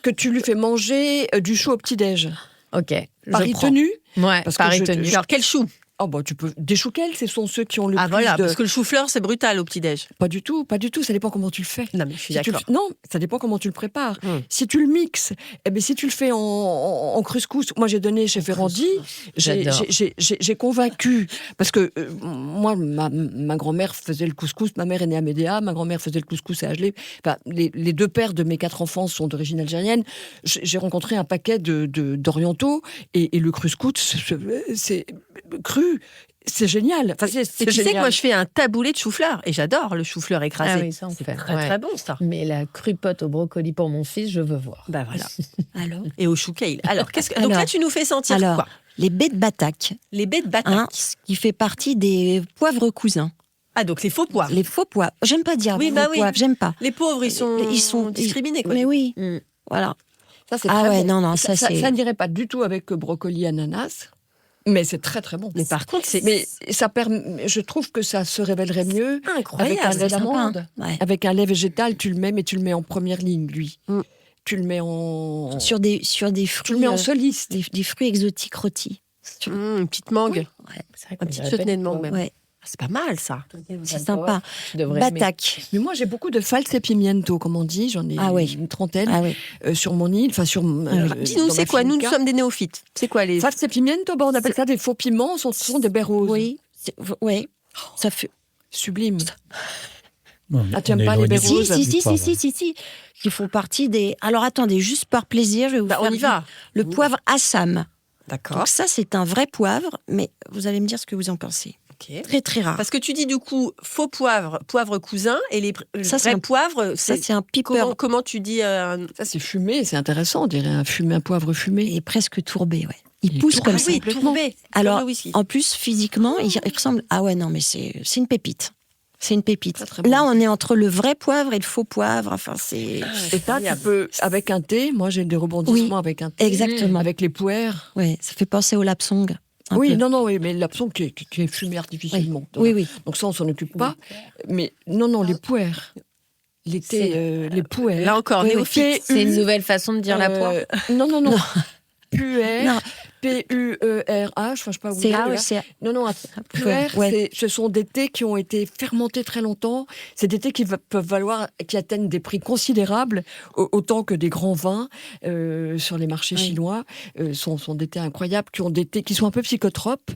que tu lui fais manger du chou au petit-déj. Ok, je Pari prends. tenu. Ouais, Parce que pari je- tenu. Alors, quel chou? Oh, bah, tu peux. Des chouquels, ce sont ceux qui ont le Ah plus voilà, de. parce que le chou-fleur, c'est brutal au petit-déj. Pas du tout, pas du tout. Ça dépend comment tu le fais. Non, mais je suis Si tu le- d'accord. Non, ça dépend comment tu le prépares. Hmm. Si tu le mixes, si tu le fais en couscous, moi j'ai donné chez Ferrandi, J'adore. j'ai convaincu, parce que moi, ma grand-mère faisait le couscous, ma mère est née à Médéa, ma grand-mère faisait le couscous à Agelé. Enfin, les deux pères de mes 4 enfants sont d'origine algérienne. J'ai rencontré un paquet d'orientaux, et le couscous, c'est cru. C'est génial. Enfin, c'est Et tu sais génial. que moi, je fais un taboulé de chou-fleur. Et j'adore le chou-fleur écrasé. Ah oui, ça, on c'est fait. très, Ouais. très bon, ça. Mais la crupote au brocoli pour mon fils, je veux voir. Bah voilà. Alors, Et au chou kale. Alors, donc là, Alors- tu nous fais sentir alors, quoi? les baies de bataque, Les baies de bataque. hein, qui fait partie des poivres cousins. Ah, donc les faux poivres. Les faux poivres. J'aime pas dire Oui, faux bah oui. poivres, j'aime pas. Les pauvres, ils sont discriminés, quoi. Mais oui, Mm. voilà. Ça, c'est Ah très ouais, bon. non, non, ça, c'est... Ça n'irait pas du tout avec brocoli ananas, mais c'est très très bon. Mais par contre, c'est Mais ça permet, je trouve que ça se révélerait mieux incroyable. avec un lait c'est sympa, d'amande. hein. Ouais. Avec un lait végétal, tu le mets, mais tu le mets en première ligne, lui. Mm. Tu le mets en... Sur des Tu fruits, le mets en soliste. des fruits exotiques rôtis. Une petite mangue. C'est vrai Un petit chutney de mangue, même. Ouais, Ah, c'est pas mal, ça. c'est sympa. Je devrais aimer. Bataque. Mais moi, j'ai beaucoup de false pimiento, comme on dit. J'en ai Ah oui. une trentaine Ah oui. sur mon île, enfin sur... Dis-nous, dans c'est ma quoi? Nous finca. sommes des néophytes. C'est quoi les... False pimiento, on appelle ça des faux piments, ce sont des baies roses. Oui, ouais. Ça fait... Sublime. Bon, Ah, tu on aimes est pas les éloigné baies du roses? poivre. Si. Qui font partie des... Alors attendez, juste par plaisir, je vais vous Bah, faire on y va. le poivre Assam. D'accord. Donc ça, c'est un vrai poivre, mais vous allez me dire ce que vous en pensez. Ok. Très, très rare. Parce que tu dis du coup faux poivre, poivre cousin, et les Ça, c'est vrais un- poivres, Ça, c'est un piper comment tu dis Ça, c'est fumé, c'est intéressant, on dirait un poivre fumé. et presque tourbé, ouais. Il est pousse tourbé. comme Ah ça. oui, tourbé. Alors, Comme le whisky. en plus, physiquement, il ressemble... Ah ouais, non, mais c'est une pépite. C'est une pépite. Très, très bon. Là, on est entre le vrai poivre et le faux poivre. Enfin, c'est... Et ça, tu peux, avec un thé, moi j'ai des rebondissements avec un thé. Exactement. Avec les poires. Ouais, ça fait penser au lapsong. un Oui, peu. non, mais l'absent qui est fumé artificiellement. Oui. Donc ça, on s'en occupe pas. Mais non, les poires. Les thés, les poires. Là encore, Oui, oui. néophyte. C'est une nouvelle façon de dire la poire. Non. Non. Puère. P-U-E-R-H. Enfin, je sais pas où C'est là. c'est- Non, puère, ouais. ce sont des thés qui ont été fermentés très longtemps. C'est des thés qui atteignent des prix considérables, autant que des grands vins sur les marchés Oui. chinois. Sont des thés incroyables, qui sont un peu psychotropes.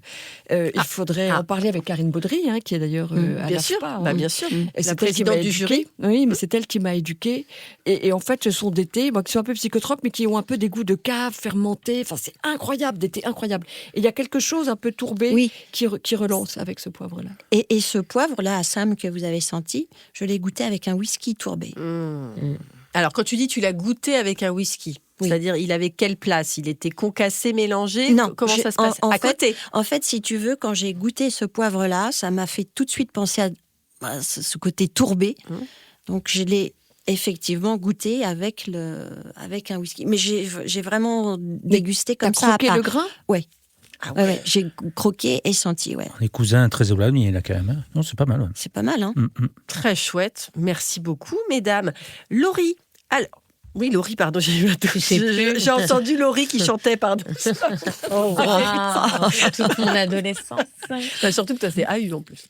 Il faudrait en parler avec Karine Baudry, qui est d'ailleurs à Bien l'AFPA, sûr, hein. bah, bien sûr. Et La c'est elle qui m'a présidente du éduquée. jury. Oui, mais c'est elle qui m'a éduquée. Et en fait, ce sont des thés qui sont un peu psychotropes, mais qui ont un peu des goûts de cave, fermentés. Enfin, c'est incroyable, des thés incroyables. Et il y a quelque chose un peu tourbé Oui. qui relance avec ce poivre-là. Et ce poivre-là, Assam, que vous avez senti, je l'ai goûté avec un whisky tourbé. Alors, quand tu dis tu l'as goûté avec un whisky, Oui. c'est-à-dire il avait quelle place? Il était concassé, mélangé? Non, Comment ça se passe? en À fait- côté. En fait, si tu veux, quand j'ai goûté ce poivre-là, ça m'a fait tout de suite penser à ce côté tourbé. Donc, je l'ai effectivement goûté avec un whisky. Mais j'ai vraiment dégusté comme T'as ça à croqué part. le grain? Ouais. Ah Ouais, j'ai croqué et senti, ouais. Les cousins très éloignés, là, quand même. hein. Non, c'est pas mal. Ouais. C'est pas mal, hein. Très chouette. Merci beaucoup, mesdames. Laurie. Alors. Oui, Laurie, pardon, j'ai eu un doute. sais plus. J'ai entendu Laurie qui chantait, pardon. Toute mon adolescence. Bah, surtout que toi, c'est AU en plus.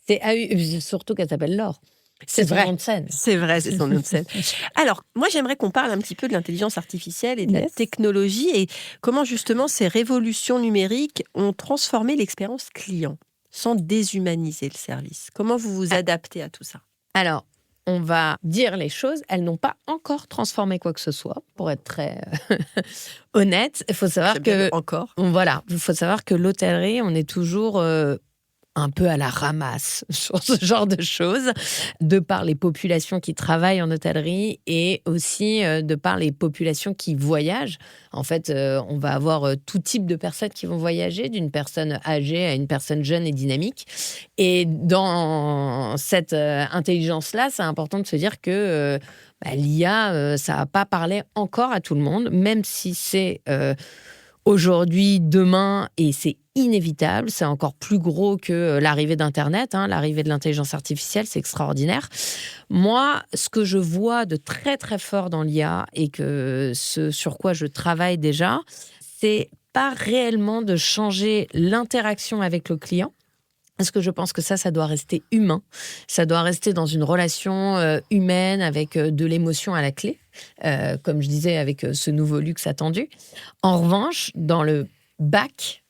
C'est surtout qu'elle s'appelle Laure. C'est son vrai. nom de scène. C'est vrai, c'est son nom de scène. Alors, moi, j'aimerais qu'on parle un petit peu de l'intelligence artificielle et de la Yes. technologie et comment justement ces révolutions numériques ont transformé l'expérience client sans déshumaniser le service. Comment vous vous adaptez à tout ça? Alors, on va dire les choses. Elles n'ont pas encore transformé quoi que ce soit, pour être très honnête. Il faut savoir J'aime bien que le encore. Voilà, il faut savoir que l'hôtellerie, on est toujours un peu à la ramasse sur ce genre de choses, de par les populations qui travaillent en hôtellerie et aussi de par les populations qui voyagent. En fait, on va avoir tout type de personnes qui vont voyager, d'une personne âgée à une personne jeune et dynamique. Et dans cette intelligence-là, c'est important de se dire que l'IA, ça n'a pas parlé encore à tout le monde, même si c'est aujourd'hui, demain, et c'est inévitable, c'est encore plus gros que l'arrivée d'Internet, l'arrivée de l'intelligence artificielle, c'est extraordinaire. Moi, ce que je vois de très très fort dans l'IA et que ce sur quoi je travaille déjà, c'est pas réellement de changer l'interaction avec le client. Parce que je pense que ça doit rester humain. Ça doit rester dans une relation humaine avec de l'émotion à la clé, comme je disais avec ce nouveau luxe attendu. En revanche, dans le back,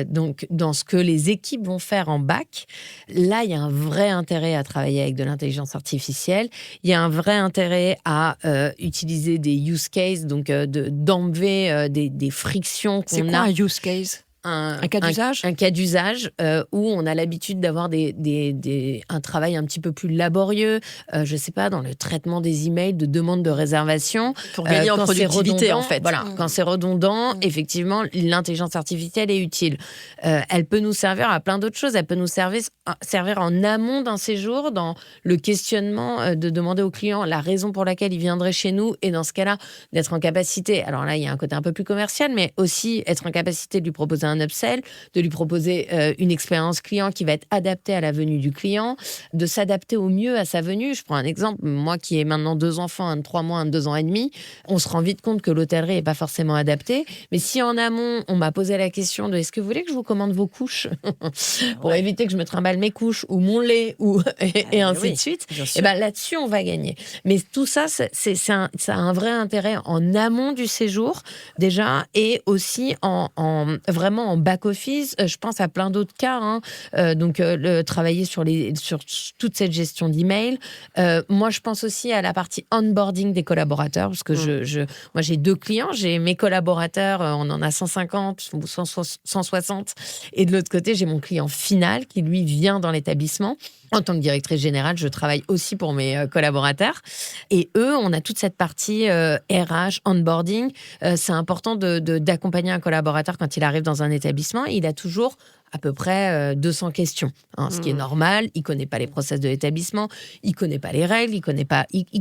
donc dans ce que les équipes vont faire en back, là, il y a un vrai intérêt à travailler avec de l'intelligence artificielle. Il y a un vrai intérêt à utiliser des use cases, donc d'enlever des frictions qu'on a. C'est quoi un use case ? Un cas d'usage ? Un cas d'usage où on a l'habitude d'avoir un travail un petit peu plus laborieux, je ne sais pas, dans le traitement des emails, de demande de réservation. Pour gagner en productivité, en fait. Voilà, quand c'est redondant, effectivement, l'intelligence artificielle est utile. Elle peut nous servir à plein d'autres choses. Elle peut nous servir en amont d'un séjour, dans le questionnement de demander au client la raison pour laquelle il viendrait chez nous, et dans ce cas-là, d'être en capacité, alors là, il y a un côté un peu plus commercial, mais aussi être en capacité de lui proposer un upsell, de lui proposer une expérience client qui va être adaptée à la venue du client, de s'adapter au mieux à sa venue. Je prends un exemple, moi qui ai maintenant 2 enfants, un de 3 mois, un de 2 ans et demi, on se rend vite compte que l'hôtellerie n'est pas forcément adaptée. Mais si en amont, on m'a posé la question de est-ce que vous voulez que je vous commande vos couches pour éviter que je me trimballe mes couches ou mon lait et ainsi de suite, et ben là-dessus, on va gagner. Mais tout ça, ça a un vrai intérêt en amont du séjour déjà, et aussi vraiment en back-office. Je pense à plein d'autres cas. Travailler sur toute cette gestion d'email. Moi, je pense aussi à la partie onboarding des collaborateurs, parce que moi, j'ai 2 clients. J'ai mes collaborateurs, on en a 150 ou 160. Et de l'autre côté, j'ai mon client final qui, lui, vient dans l'établissement. En tant que directrice générale, je travaille aussi pour mes collaborateurs. Et eux, on a toute cette partie RH, onboarding. C'est important d'accompagner un collaborateur quand il arrive dans un établissement. Il a toujours à peu près 200 questions, ce qui est normal. Il connaît pas les process de l'établissement, il connaît pas les règles, il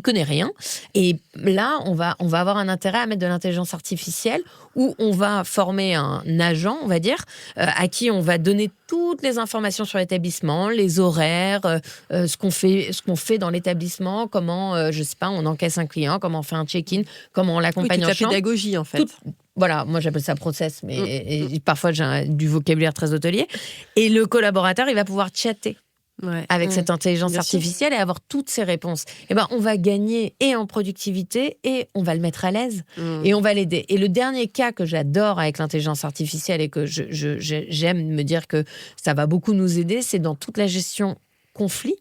connaît rien. Et là, on va avoir un intérêt à mettre de l'intelligence artificielle, où on va former un agent, on va dire, à qui on va donner toutes les informations sur l'établissement, les horaires, ce qu'on fait dans l'établissement, comment, je sais pas, on encaisse un client, comment on fait un check-in, comment on l'accompagne en toute la chambre. pédagogie, en fait. Voilà, moi j'appelle ça process, mais et parfois j'ai du vocabulaire très hôtelier. Et le collaborateur, il va pouvoir chatter avec cette intelligence artificielle et avoir toutes ces réponses. Et ben, on va gagner et en productivité et on va le mettre à l'aise et on va l'aider. Et le dernier cas que j'adore avec l'intelligence artificielle et que j'aime me dire que ça va beaucoup nous aider, c'est dans toute la gestion conflit.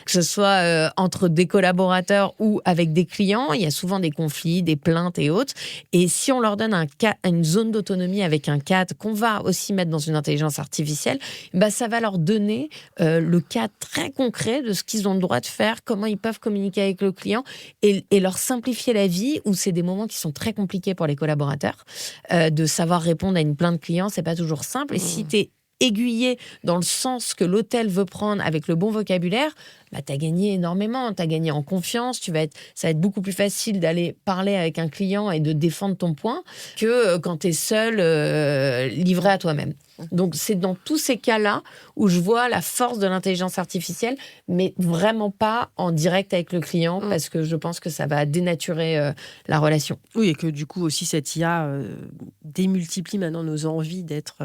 Que ce soit entre des collaborateurs ou avec des clients, il y a souvent des conflits, des plaintes et autres. Et si on leur donne une zone d'autonomie avec un cadre qu'on va aussi mettre dans une intelligence artificielle, bah ça va leur donner le cadre très concret de ce qu'ils ont le droit de faire, comment ils peuvent communiquer avec le client et leur simplifier la vie, où c'est des moments qui sont très compliqués pour les collaborateurs. De savoir répondre à une plainte client, c'est pas toujours simple. Et si tu es aiguillé dans le sens que l'hôtel veut prendre avec le bon vocabulaire, bah, tu as gagné énormément. Tu as gagné en confiance. Ça va être beaucoup plus facile d'aller parler avec un client et de défendre ton point que quand tu es seul, livré à toi-même. Donc, c'est dans tous ces cas-là où je vois la force de l'intelligence artificielle, mais vraiment pas en direct avec le client, parce que je pense que ça va dénaturer la relation. Oui, et que du coup aussi cette IA démultiplie maintenant nos envies d'être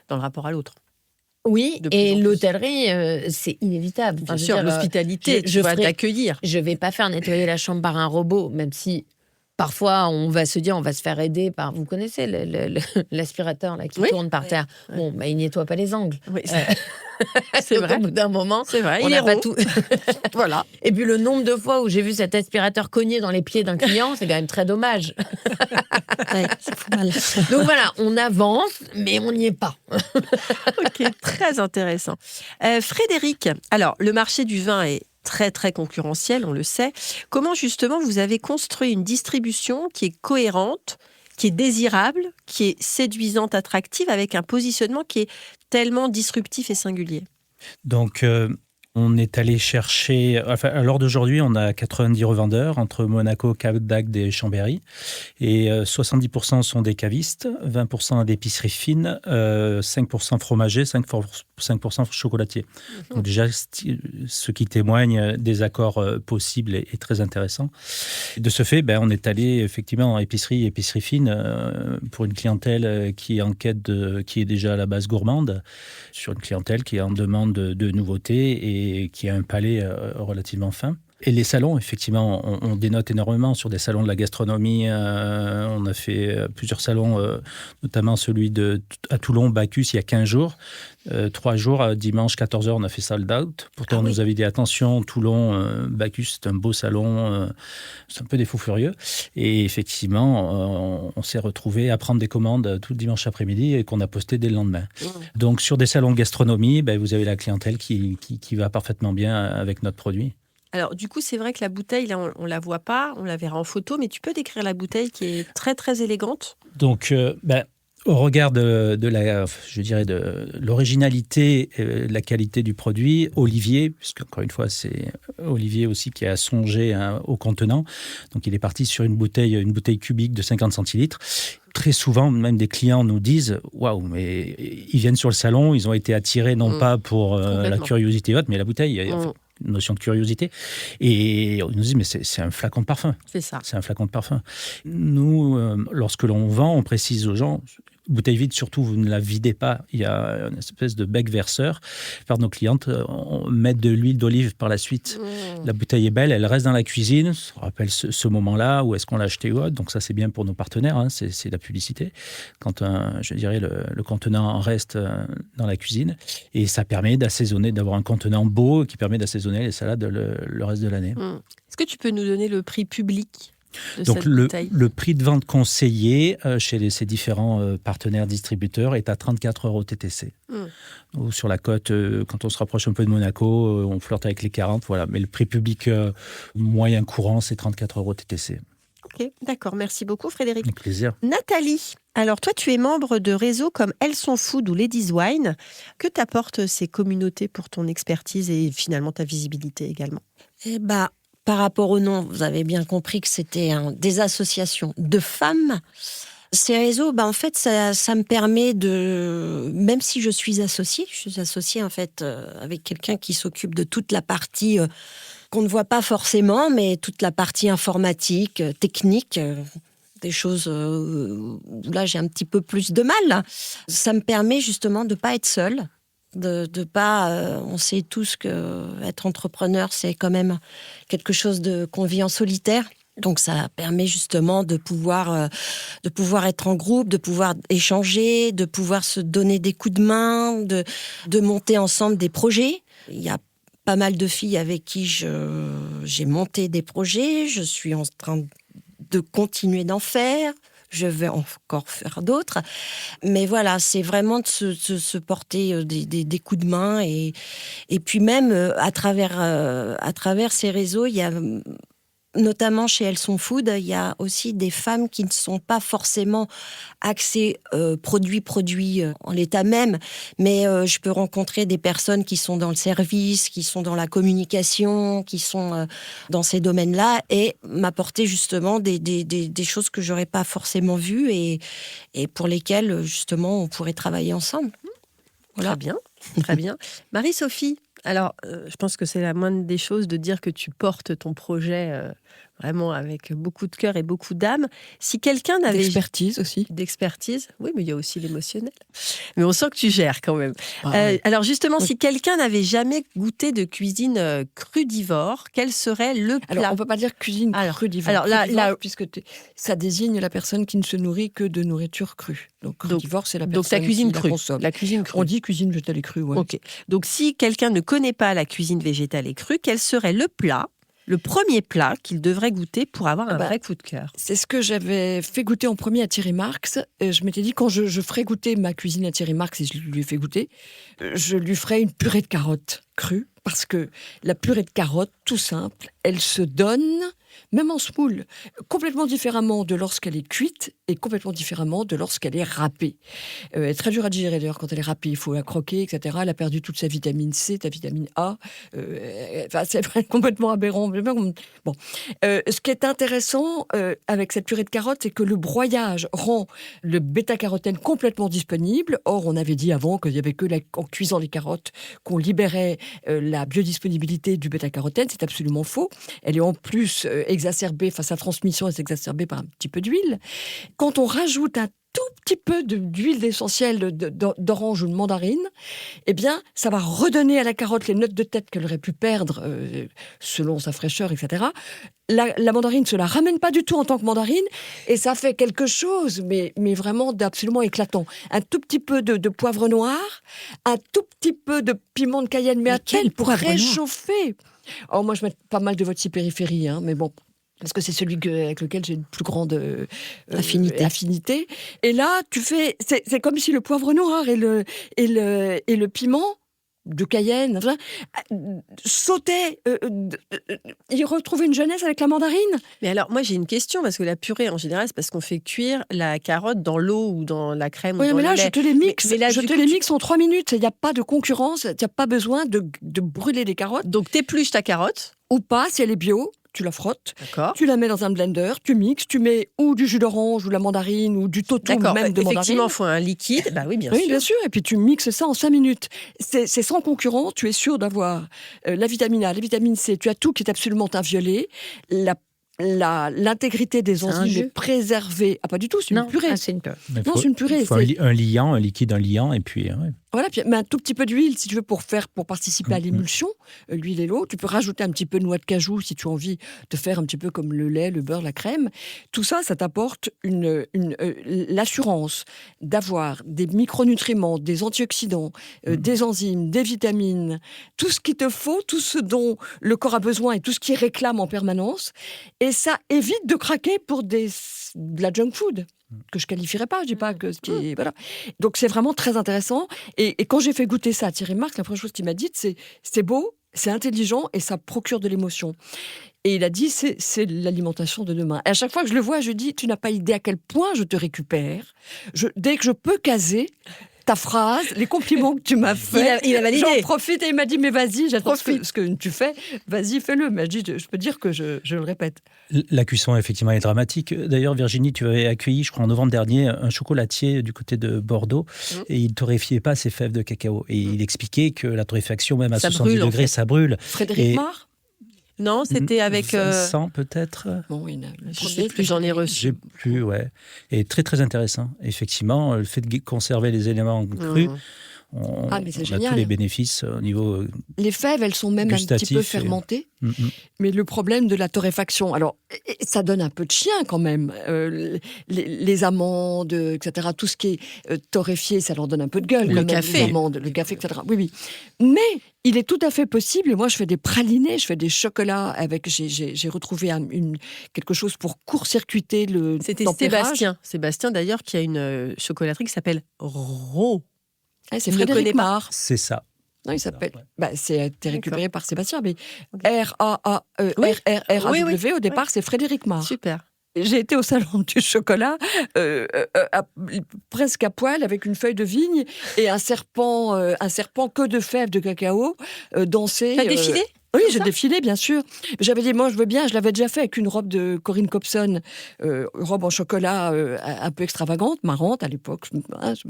dans le rapport à l'autre. Oui, et l'hôtellerie, c'est inévitable. Bien sûr, l'hospitalité, tu vas t'accueillir. Je ne vais pas faire nettoyer la chambre par un robot, même si parfois on va se faire aider par... Vous connaissez l'aspirateur là, qui tourne par terre. Oui. Bon, bah, il ne nettoie pas les angles. Oui, c'est vrai. Au bout d'un moment, c'est vrai, on n'a pas tout. Voilà. Et puis le nombre de fois où j'ai vu cet aspirateur cogner dans les pieds d'un client, c'est quand même très dommage. Ouais, ça fout mal. Donc voilà, on avance, mais on n'y est pas. Ok, très intéressant. Frédéric, alors le marché du vin est très très concurrentiel, on le sait. Comment justement vous avez construit une distribution qui est cohérente, qui est désirable, qui est séduisante, attractive, avec un positionnement qui est tellement disruptif et singulier? Donc, On est allé chercher, enfin, à l'heure d'aujourd'hui, on a 90 revendeurs entre Monaco, Cap d'Agde et Chambéry. Et 70% sont des cavistes, 20% d'épicerie fine, 5% fromager, 5% chocolatier. Donc déjà, ce qui témoigne des accords possibles est très intéressant. De ce fait, on est allé effectivement en épicerie fine pour une clientèle qui est en quête qui est déjà à la base gourmande, sur une clientèle qui est en demande de nouveautés et qui a un palais relativement fin. Et les salons, effectivement, on dénote énormément sur des salons de la gastronomie. On a fait plusieurs salons, notamment celui à Toulon, Bacchus, il y a 15 jours. 3 jours, dimanche 14h, on a fait sold out. Pourtant, on nous avait dit, attention, Toulon, Bacchus, c'est un beau salon. C'est un peu des fous furieux. Et effectivement, on s'est retrouvé à prendre des commandes tout le dimanche après-midi et qu'on a posté dès le lendemain. Donc, sur des salons de gastronomie, vous avez la clientèle qui va parfaitement bien avec notre produit. Alors, du coup, c'est vrai que la bouteille, là, on ne la voit pas, on la verra en photo, mais tu peux décrire la bouteille qui est très, très élégante. Donc, au regard de l'originalité et de la qualité du produit, Olivier, puisque encore une fois, c'est Olivier aussi qui a songé au contenant. Donc, il est parti sur une bouteille cubique de 50 centilitres. Très souvent, même des clients nous disent « Waouh, mais ils viennent sur le salon, ils ont été attirés non pas pour la curiosité haute, mais la bouteille, une notion de curiosité. » Et on nous dit « Mais c'est un flacon de parfum. » C'est ça. C'est un flacon de parfum. Nous, lorsque l'on vend, on précise aux gens « Bouteille vide, surtout, vous ne la videz pas. » Il y a une espèce de bec verseur. Par nos clientes, on met de l'huile d'olive par la suite. La bouteille est belle, elle reste dans la cuisine. Ça rappelle ce moment-là, où est-ce qu'on l'a acheté ou autre. Donc ça, c'est bien pour nos partenaires, c'est la publicité. Quand, le contenant reste dans la cuisine. Et ça permet d'assaisonner, d'avoir un contenant beau qui permet d'assaisonner les salades le reste de l'année. Est-ce que tu peux nous donner le prix public ? Donc le prix de vente conseillé chez ces différents partenaires distributeurs est à 34 € TTC. Ou sur la côte, quand on se rapproche un peu de Monaco, on flirte avec les 40, voilà. Mais le prix public moyen courant, c'est 34 € TTC. Ok, d'accord. Merci beaucoup, Frédéric. Avec plaisir. Nathalie, alors toi, tu es membre de réseaux comme Elles sont Food ou Ladies Wine. Que t'apportent ces communautés pour ton expertise et finalement ta visibilité également ? Par rapport au nom, vous avez bien compris que c'était des associations de femmes. Ces réseaux, en fait, ça me permet de... Même si je suis associée en fait avec quelqu'un qui s'occupe de toute la partie qu'on ne voit pas forcément, mais toute la partie informatique, technique, des choses où là j'ai un petit peu plus de mal. Ça me permet justement de ne pas être seule. De pas, on sait tous que être entrepreneur, c'est quand même quelque chose qu'on vit en solitaire. Donc ça permet justement de pouvoir être en groupe, de pouvoir échanger, de pouvoir se donner des coups de main, de monter ensemble des projets. Il y a pas mal de filles avec qui j'ai monté des projets. Je suis en train de continuer d'en faire. Je vais encore faire d'autres. Mais voilà, c'est vraiment de se porter des coups de main. Et puis même, à travers ces réseaux, il y a... Notamment chez Elles sont Food, il y a aussi des femmes qui ne sont pas forcément axées produits en l'état même, mais je peux rencontrer des personnes qui sont dans le service, qui sont dans la communication, qui sont dans ces domaines-là, et m'apporter justement des choses que j'aurais pas forcément vues et pour lesquelles justement on pourrait travailler ensemble. Voilà. Très bien, très bien. Marie-Sophie, alors je pense que c'est la moindre des choses de dire que tu portes ton projet vraiment avec beaucoup de cœur et beaucoup d'âme. Si quelqu'un n'avait... D'expertise aussi. D'expertise, oui, mais il y a aussi l'émotionnel. Mais on sent que tu gères quand même. Oui. Alors justement, si quelqu'un n'avait jamais goûté de cuisine crudivore, quel serait le plat ? Alors, on ne peut pas dire cuisine crudivore. Alors là, puisque ça désigne la personne qui ne se nourrit que de nourriture crue. Donc, crudivore, c'est la personne donc ta cuisine qui crue. la consomme. La cuisine crue. On dit cuisine végétale et crue, ouais. Ok. Donc, si quelqu'un ne connaît pas la cuisine végétale et crue, quel serait le premier plat qu'il devrait goûter pour avoir un vrai coup de cœur ? C'est ce que j'avais fait goûter en premier à Thierry Marx. Je m'étais dit, quand je ferai goûter ma cuisine à Thierry Marx, et je lui ai fait goûter, je lui ferai une purée de carottes crue, parce que la purée de carottes, tout simple, elle se donne, même en semoule, complètement différemment de lorsqu'elle est cuite et complètement différemment de lorsqu'elle est râpée. Elle est très dure à digérer d'ailleurs quand elle est râpée, il faut la croquer, etc. Elle a perdu toute sa vitamine C, ta vitamine A. C'est complètement aberrant. Bon. Ce qui est intéressant avec cette purée de carottes, c'est que le broyage rend le bêta-carotène complètement disponible. Or, on avait dit avant qu'il n'y avait que en cuisant les carottes qu'on libérait la biodisponibilité du bêta-carotène. C'est absolument faux. Elle est en plus exacerbée, sa transmission est exacerbée par un petit peu d'huile. Quand on rajoute un tout petit peu d'huile essentielle d'orange ou de mandarine, eh bien, ça va redonner à la carotte les notes de tête qu'elle aurait pu perdre selon sa fraîcheur, etc. La mandarine ne se la ramène pas du tout en tant que mandarine et ça fait quelque chose, mais vraiment d'absolument éclatant. Un tout petit peu de poivre noir, un tout petit peu de piment de Cayenne, mais à peine pour réchauffer. Alors moi, je mets pas mal de votre périphérie, mais bon... Parce que c'est celui avec lequel j'ai une plus grande affinité. Et là, c'est comme si le poivre noir et le piment de Cayenne sautaient. Ils retrouvaient une jeunesse avec la mandarine. Mais alors, moi, j'ai une question, parce que la purée, en général, c'est parce qu'on fait cuire la carotte dans l'eau ou dans la crème ou dans mais là, le lait. je te les mixe. Mais là, je te les mixe en 3 minutes. Il n'y a pas de concurrence. Il n'y a pas besoin de brûler les carottes. Donc, t'épluches ta carotte. Ou pas, si elle est bio. Tu la frottes, D'accord. Tu la mets dans un blender, tu mixes, tu mets ou du jus d'orange ou la mandarine ou du toton même de mandarine. Effectivement, il faut un liquide. Bah oui, bien sûr. Oui, bien sûr. Et puis tu mixes ça en 5 minutes. C'est sans concurrent. Tu es sûr d'avoir la vitamine A, la vitamine C. Tu as tout qui est absolument inviolé. L'intégrité des enzymes est préservée. Ah, pas du tout, c'est une purée. C'est une purée. C'est une purée. Il faut un liant, un liquide, un liant, et puis... Ouais. Voilà, puis un tout petit peu d'huile, si tu veux, pour participer à l'émulsion, l'huile et l'eau. Tu peux rajouter un petit peu de noix de cajou si tu as envie de faire un petit peu comme le lait, le beurre, la crème. Tout ça, ça t'apporte l'assurance d'avoir des micronutriments, des antioxydants, des enzymes, des vitamines, tout ce qu'il te faut, tout ce dont le corps a besoin et tout ce qu'il réclame en permanence. Et ça évite de craquer pour de la junk food. Que je qualifierais pas, je dis pas que ce qui est, voilà. Donc c'est vraiment très intéressant. Et quand j'ai fait goûter ça à Thierry Marx, la première chose qu'il m'a dit, c'est beau, c'est intelligent et ça procure de l'émotion. Et il a dit, c'est l'alimentation de demain. Et à chaque fois que je le vois, je dis, tu n'as pas idée à quel point je te récupère. Dès que je peux caser ta phrase, les compliments que tu m'as fait, il a validé. J'en profite et il m'a dit, mais vas-y, j'adore ce que tu fais, vas-y, fais-le. Mais je peux dire que je le répète. La cuisson, effectivement, est dramatique. D'ailleurs, Virginie, tu avais accueilli, je crois, en novembre dernier, un chocolatier du côté de Bordeaux et il ne torréfiait pas ses fèves de cacao. Et il expliquait que la torréfaction, même à 70 degrés, ça brûle. Frédéric Marx ? Non, c'était avec... Vincent, peut-être. Bon, oui, je ne sais plus, j'en ai reçu. J'ai plus, ouais. Et très, très intéressant. Effectivement, le fait de conserver les éléments crus, on a tous les bénéfices au niveau les fèves, elles sont même un petit peu fermentées. Mais le problème de la torréfaction, alors, ça donne un peu de chien quand même. Les amandes, etc., tout ce qui est torréfié, ça leur donne un peu de gueule. Le café. Les amandes, le café, etc. Oui. Mais il est tout à fait possible, et moi je fais des pralinés, je fais des chocolats avec, j'ai retrouvé quelque chose pour court-circuiter le tempérage. C'était Sébastien d'ailleurs qui a une chocolaterie qui s'appelle Ro. C'est Frédéric Marx. C'est ça. Non, il s'appelle. C'est récupéré par Sébastien, mais R-A-A-E-R-R-R-A-W. Au départ, c'est Frédéric Marx. Super. J'ai été au salon du chocolat, presque à poil, avec une feuille de vigne et un serpent que de fèves de cacao danser. T'as défilé ? Oui, j'ai défilé, bien sûr. J'avais dit, moi, je veux bien. Je l'avais déjà fait avec une robe de Corinne Copson, robe en chocolat un peu extravagante, marrante à l'époque. Je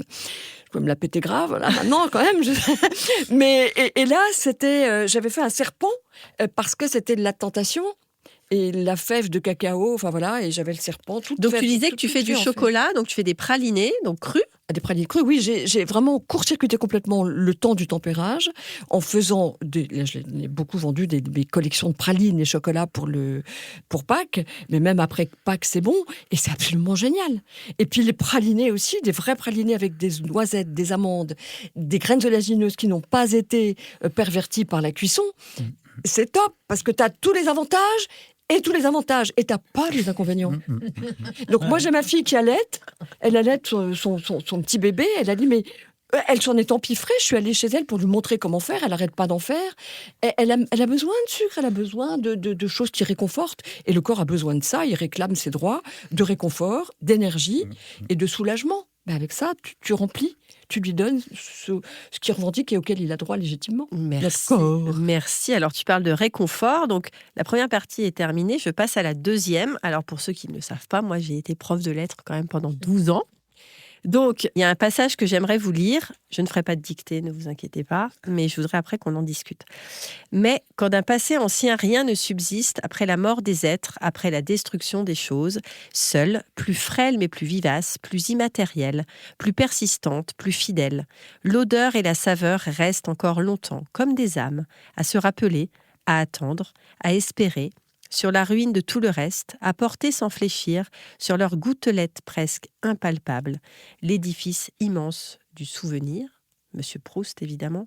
peux me la péter grave, voilà. Maintenant, quand même. Mais et là, j'avais fait un serpent parce que c'était de la tentation. Et la fève de cacao, enfin voilà, et j'avais le serpent. Donc tu disais que tu fais du chocolat, donc tu fais des pralinés, donc crus. Des pralinés crus, oui. J'ai vraiment court-circuité complètement le temps du tempérage en faisant, là, je l'ai beaucoup vendu, des collections de pralines et chocolats pour Pâques. Mais même après Pâques, c'est bon. Et c'est absolument génial. Et puis les pralinés aussi, des vrais pralinés avec des noisettes, des amandes, des graines oléagineuses qui n'ont pas été perverties par la cuisson. C'est top, parce que tu as tous les avantages et tu n'as pas les inconvénients. Donc moi, j'ai ma fille qui allaite, elle allaite son petit bébé, elle a dit, mais Elle s'en est empiffrée. Je suis allée chez elle pour lui montrer comment faire. Elle n'arrête pas d'en faire. Elle a besoin de sucre, elle a besoin de choses qui réconfortent. Et le corps a besoin de ça. Il réclame ses droits de réconfort, d'énergie et de soulagement. Mais avec ça, tu remplis. Tu lui donnes ce qu'il revendique et auquel il a droit légitimement. Merci. D'accord. Merci. Alors, tu parles de réconfort. Donc, la première partie est terminée. Je passe à la deuxième. Alors, pour ceux qui ne le savent pas, moi, j'ai été prof de lettres quand même pendant 12 ans. Donc, il y a un passage que j'aimerais vous lire. Je ne ferai pas de dictée, ne vous inquiétez pas, mais je voudrais après qu'on en discute. Mais quand d'un passé ancien rien ne subsiste, après la mort des êtres, après la destruction des choses, seule, plus frêle mais plus vivace, plus immatérielle, plus persistante, plus fidèle, l'odeur et la saveur restent encore longtemps, comme des âmes, à se rappeler, à attendre, à espérer, sur la ruine de tout le reste, à porter sans fléchir, sur leurs gouttelettes presque impalpables, l'édifice immense du souvenir. Monsieur Proust, évidemment.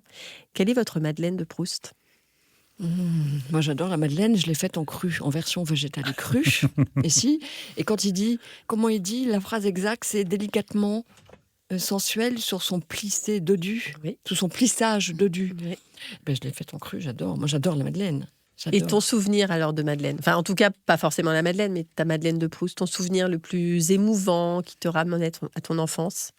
Quelle est votre Madeleine de Proust ? Moi, j'adore la madeleine. Je l'ai faite en crue, en version végétale et crue. Et quand il dit, comment il dit, la phrase exacte, c'est délicatement sensuel sur son plissé dodu, sous son plissage dodu. Oui. Ben, je l'ai faite en crue, j'adore. Moi, j'adore la madeleine. Et ton souvenir alors de Madeleine ? Enfin, en tout cas, pas forcément la Madeleine, mais ta Madeleine de Proust, ton souvenir le plus émouvant qui te ramène à ton enfance ?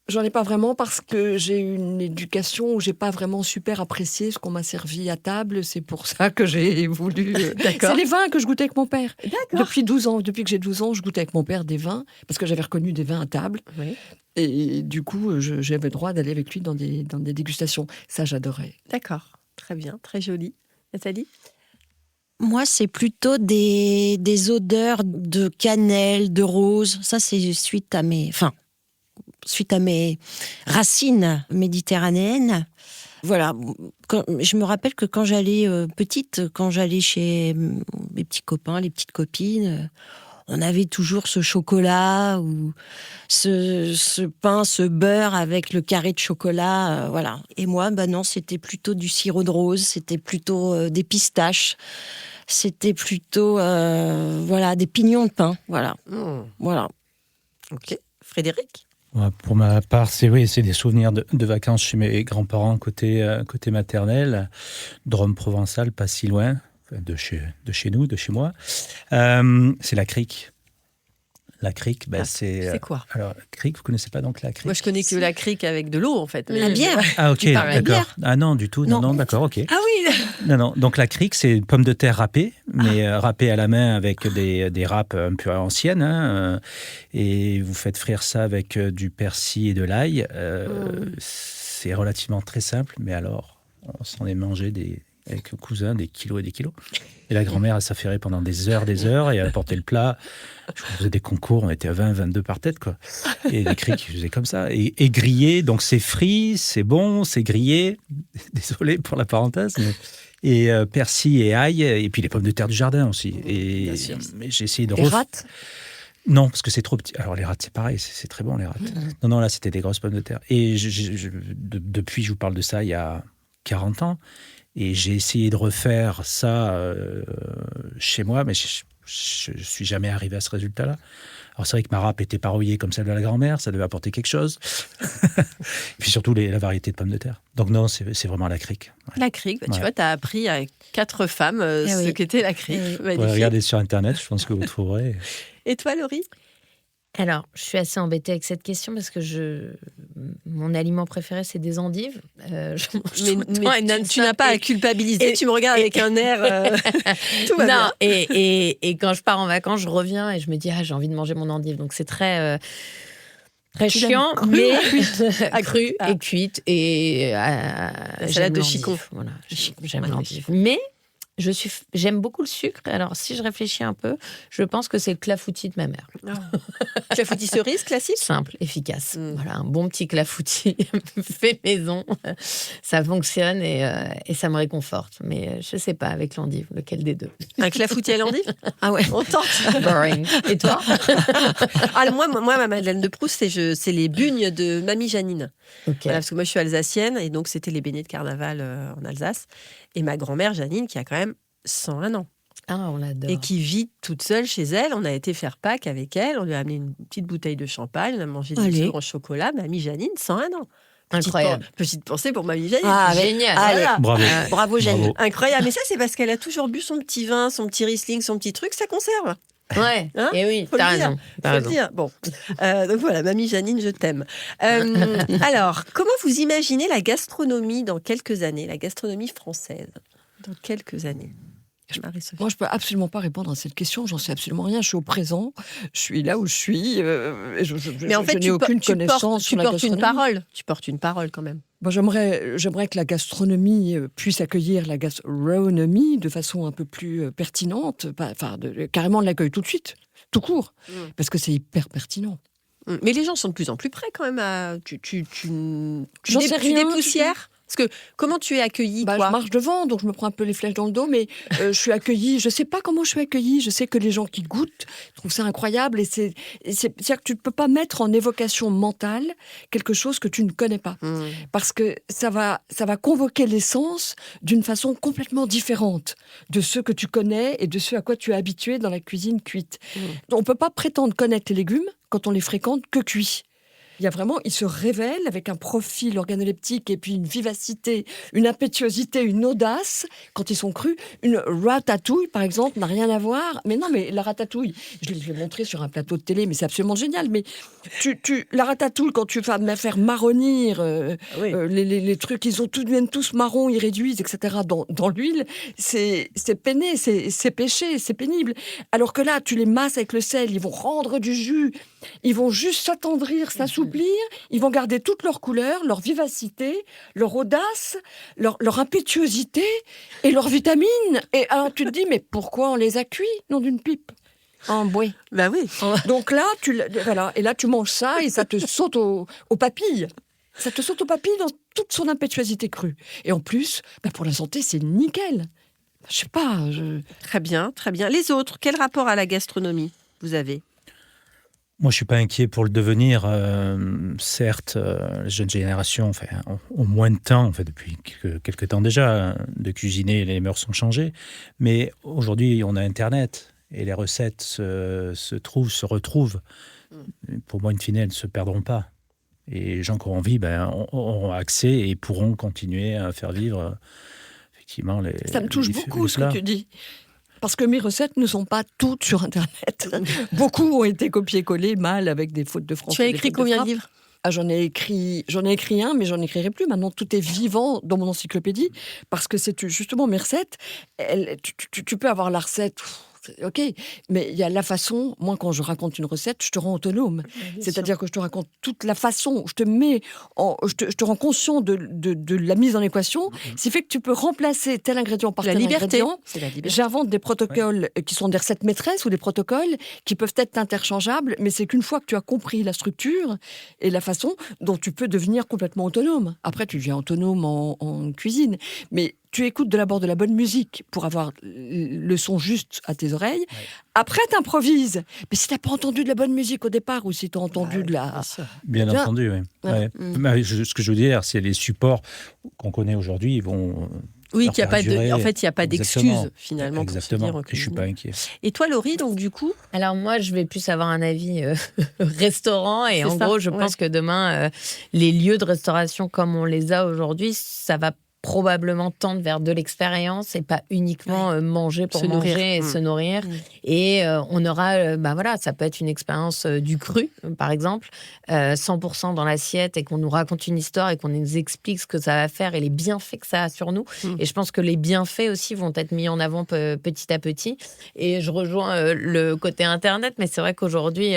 J'en ai pas vraiment parce que j'ai eu une éducation où j'ai pas vraiment super apprécié ce qu'on m'a servi à table. C'est pour ça que j'ai voulu... D'accord. C'est les vins que je goûtais avec mon père. D'accord. Depuis 12 ans, depuis que j'ai 12 ans, je goûtais avec mon père des vins parce que j'avais reconnu des vins à table. Oui. Et du coup, j'avais le droit d'aller avec lui dans des dégustations. Ça, j'adorais. D'accord. Très bien, très joli. Nathalie ? Moi, c'est plutôt des odeurs de cannelle, de rose. Ça, c'est suite à mes racines méditerranéennes. Voilà. Je me rappelle que quand j'allais petite, quand j'allais chez mes petits copains, les petites copines, on avait toujours ce chocolat ou ce pain, ce beurre avec le carré de chocolat, voilà. Et moi, non, c'était plutôt du sirop de rose, c'était plutôt des pistaches, c'était plutôt des pignons de pain, voilà. Voilà. Ok. Frédéric ? Ouais, pour ma part, c'est des souvenirs de vacances chez mes grands-parents côté maternel, Drôme provençal, pas si loin, de chez nous, de chez moi. C'est la crique. La crique, c'est quoi ? Alors, crique, vous connaissez pas donc la crique ? Moi, je connais que la crique avec de l'eau, en fait. La bière. Ah, ok, La d'accord. bière. Ah non, du tout. Non, d'accord, ok. Ah oui. Non. Donc la crique, c'est une pomme de terre râpée, mais râpée à la main avec des râpes un peu anciennes. Et vous faites frire ça avec du persil et de l'ail. C'est relativement très simple, mais alors, on s'en est mangé avec le cousin des kilos et des kilos. Et la grand-mère, elle s'affairait pendant des heures, et elle apportait le plat. Je faisais des concours, on était à 20, 22 par tête, quoi. Et les criques, je faisais comme ça. Et grillé, donc c'est frit, c'est bon, c'est grillé. Désolé pour la parenthèse, mais... Et persil et ail, et puis les pommes de terre du jardin aussi. Et Bien sûr. mais j'ai essayé de Les râtes ? Non, parce que c'est trop petit. Alors les râtes, c'est pareil, c'est très bon les râtes. Non, là c'était des grosses pommes de terre. Et depuis, je vous parle de ça il y a 40 ans. Et j'ai essayé de refaire ça chez moi, mais je suis jamais arrivé à ce résultat-là. Alors c'est vrai que ma râpe était pas rouillée comme celle de la grand-mère, ça devait apporter quelque chose. Et puis surtout la variété de pommes de terre. Donc non, c'est vraiment la crique. Ouais. La crique, tu Ouais. vois, tu as appris à 4 femmes ce oui. qu'était la crique. Eh oui. Magnifique. Regardez sur Internet, je pense que vous trouverez. Et toi, Laurie ? Alors, je suis assez embêtée avec cette question parce que mon aliment préféré, c'est des endives. Je mange tout le temps et tu non-stop. n'as pas à culpabiliser, tu me regardes avec un air... tout va bien. Non, et quand je pars en vacances, je reviens et je me dis, j'ai envie de manger mon endive. Donc, c'est très Tu l'aimes chiant, crue mais ou crue Ah. et cuite. Et salade j'aime de l'endive. chicon. Voilà, j'aime Magnifique. l'endive. Mais j'aime beaucoup le sucre. Alors, si je réfléchis un peu, je pense que c'est le clafoutis de ma mère. Clafoutis cerise, classique ? Simple, efficace. Mm. Voilà, un bon petit clafoutis fait maison. Ça fonctionne et ça me réconforte. Mais je sais pas, avec l'endive, lequel des deux. Un clafoutis à l'endive ? Ah ouais. On tente. Boring. Et toi? Ah, moi, ma Madeleine de Proust, c'est les bugnes de Mamie Janine. Ok. Voilà, parce que moi, je suis alsacienne, et donc c'était les beignets de carnaval en Alsace. Et ma grand-mère Janine, qui a quand même 101 ans, Ah, on l'adore. et qui vit toute seule chez elle. On a été faire Pâques avec elle, on lui a amené une petite bouteille de champagne, on a mangé des Allez. œufs en chocolat. Mamie Janine, 101 ans. Incroyable. Petite pensée pour Mamie Janine. Ah, Génial. Allez, Voilà. Bravo. bravo Jeanne. Bravo. Incroyable. Mais ça, c'est parce qu'elle a toujours bu son petit vin, son petit Riesling, son petit truc, ça conserve. Ouais. Hein, Et oui, faut le t'as dire. raison. T'as Faut le raison. dire. Bon, donc voilà, Mamie Janine, je t'aime. Alors, comment vous imaginez la gastronomie dans quelques années, la gastronomie française dans quelques années? Marie-Sophie. Moi, je peux absolument pas répondre à cette question. J'en sais absolument rien. Je suis au présent. Je suis là où je suis. Et Mais en fait, je n'ai aucune connaissance tu sur la portes une gastronomie. parole. Tu portes une parole quand même. Bon, j'aimerais que la gastronomie puisse accueillir la gastronomie de façon un peu plus pertinente. Carrément de l'accueil tout de suite, tout court, parce que c'est hyper pertinent. Mais les gens sont de plus en plus prêts quand même. Tu J'en sais rien, dépoussières. Parce que comment tu es accueillie, Je toi? marche devant, donc je me prends un peu les flèches dans le dos, mais je suis accueillie. Je sais pas comment je suis accueillie. Je sais que les gens qui goûtent trouvent ça incroyable. Et c'est-à-dire que tu ne peux pas mettre en évocation mentale quelque chose que tu ne connais pas. Parce que ça va convoquer les sens d'une façon complètement différente de ceux que tu connais et de ceux à quoi tu es habitué dans la cuisine cuite. On ne peut pas prétendre connaître les légumes quand on les fréquente que cuits. Il y a vraiment, ils se révèlent avec un profil organoleptique et puis une vivacité, une impétuosité, une audace quand ils sont crus. Une ratatouille, par exemple, n'a rien à voir. Mais non, mais la ratatouille, je l'ai montré sur un plateau de télé, mais c'est absolument génial. Mais la ratatouille, quand tu vas faire marronir les trucs, ils deviennent tous marrons, ils réduisent, etc. dans l'huile, c'est peiné, c'est péché, c'est pénible. Alors que là, tu les masses avec le sel, ils vont rendre du jus, ils vont juste s'attendrir, s'assouplir, ils vont garder toutes leurs couleurs, leur vivacité, leur audace, leur impétuosité et leurs vitamines. Et alors tu te dis, mais pourquoi on les a cuits, nom d'une pipe? En bouée. Bah oui. Donc là, voilà, et là tu manges ça et ça te saute aux papilles. Ça te saute aux papilles dans toute son impétuosité crue. Et en plus, pour la santé, c'est nickel. Je sais pas. Très bien, très bien. Les autres, quel rapport à la gastronomie vous avez? Moi, je suis pas inquiet pour le devenir. Certes, les jeunes générations ont moins de temps, depuis quelques temps déjà, de cuisiner, les mœurs sont changées. Mais aujourd'hui, on a Internet et les recettes se retrouvent. Pour moi, in fine, elles ne se perdront pas. Et les gens qui ont envie auront accès et pourront continuer à faire vivre effectivement les. Ça me touche beaucoup les ce que tu dis. Parce que mes recettes ne sont pas toutes sur Internet. Beaucoup ont été copiées-collées mal avec des fautes de français. Tu as écrit combien de livres? J'en ai écrit un, mais j'en écrirai plus. Maintenant, tout est vivant dans mon encyclopédie. Parce que c'est justement mes recettes. Tu peux avoir la recette. Ok, mais il y a la façon. Moi, quand je raconte une recette, je te rends autonome. C'est-à-dire que je te raconte toute la façon. Je te rends conscient de la mise en équation. Ce qui fait que tu peux remplacer tel ingrédient par tel ingrédient. C'est la liberté. J'invente des protocoles qui sont des recettes maîtresses ou des protocoles qui peuvent être interchangeables, mais c'est qu'une fois que tu as compris la structure et la façon dont tu peux devenir complètement autonome. Après, tu deviens autonome en cuisine, mais tu écoutes d'abord de la bonne musique pour avoir le son juste à tes oreilles. Ouais. Après, tu improvises. Mais si tu n'as pas entendu de la bonne musique au départ ou si tu as entendu de la... Bien entendu, oui. Ouais. Ce que je veux dire, c'est les supports qu'on connaît aujourd'hui, ils vont... Oui, qu'il y a pas de, en fait, il n'y a pas d'excuses, finalement. Exactement, pour et je ne suis pas inquiet. Et toi, Laurie, donc du coup? Alors moi, je vais plus avoir un avis restaurant. Et en gros, je pense que demain, les lieux de restauration comme on les a aujourd'hui, ça va probablement tendre vers de l'expérience et pas uniquement manger pour manger et se nourrir. Et on aura, ça peut être une expérience du cru, par exemple, 100% dans l'assiette et qu'on nous raconte une histoire et qu'on nous explique ce que ça va faire et les bienfaits que ça a sur nous. Et je pense que les bienfaits aussi vont être mis en avant petit à petit. Et je rejoins le côté Internet, mais c'est vrai qu'aujourd'hui,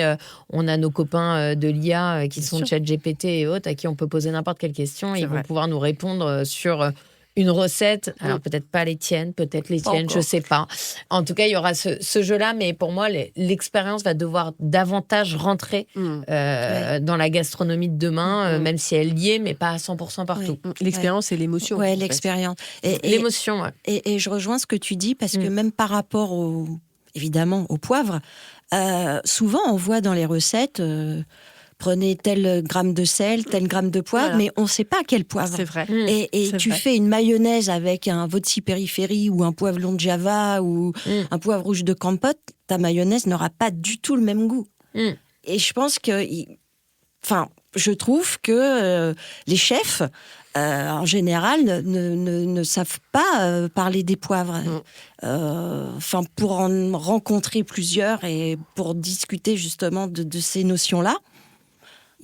on a nos copains de l'IA qui sont ChatGPT et autres, à qui on peut poser n'importe quelle question et ils vont pouvoir nous répondre sur une recette, alors peut-être pas les tiennes, peut-être les tiennes, je sais pas. En tout cas, il y aura ce jeu-là, mais pour moi, l'expérience va devoir davantage rentrer dans la gastronomie de demain, même si elle y est, mais pas à 100% partout. L'expérience et l'émotion. Oui, l'expérience. L'émotion, et je rejoins ce que tu dis, parce que même par rapport, évidemment, au poivre, souvent on voit dans les recettes... prenez tel gramme de sel, tel gramme de poivre, mais on ne sait pas quel poivre. C'est vrai. Et tu fais une mayonnaise avec un vodka périphérie ou un poivron de Java ou un poivre rouge de Campote, ta mayonnaise n'aura pas du tout le même goût. Et je pense que... je trouve que les chefs, en général, ne savent pas parler des poivres. Enfin, pour en rencontrer plusieurs et pour discuter justement de ces notions-là,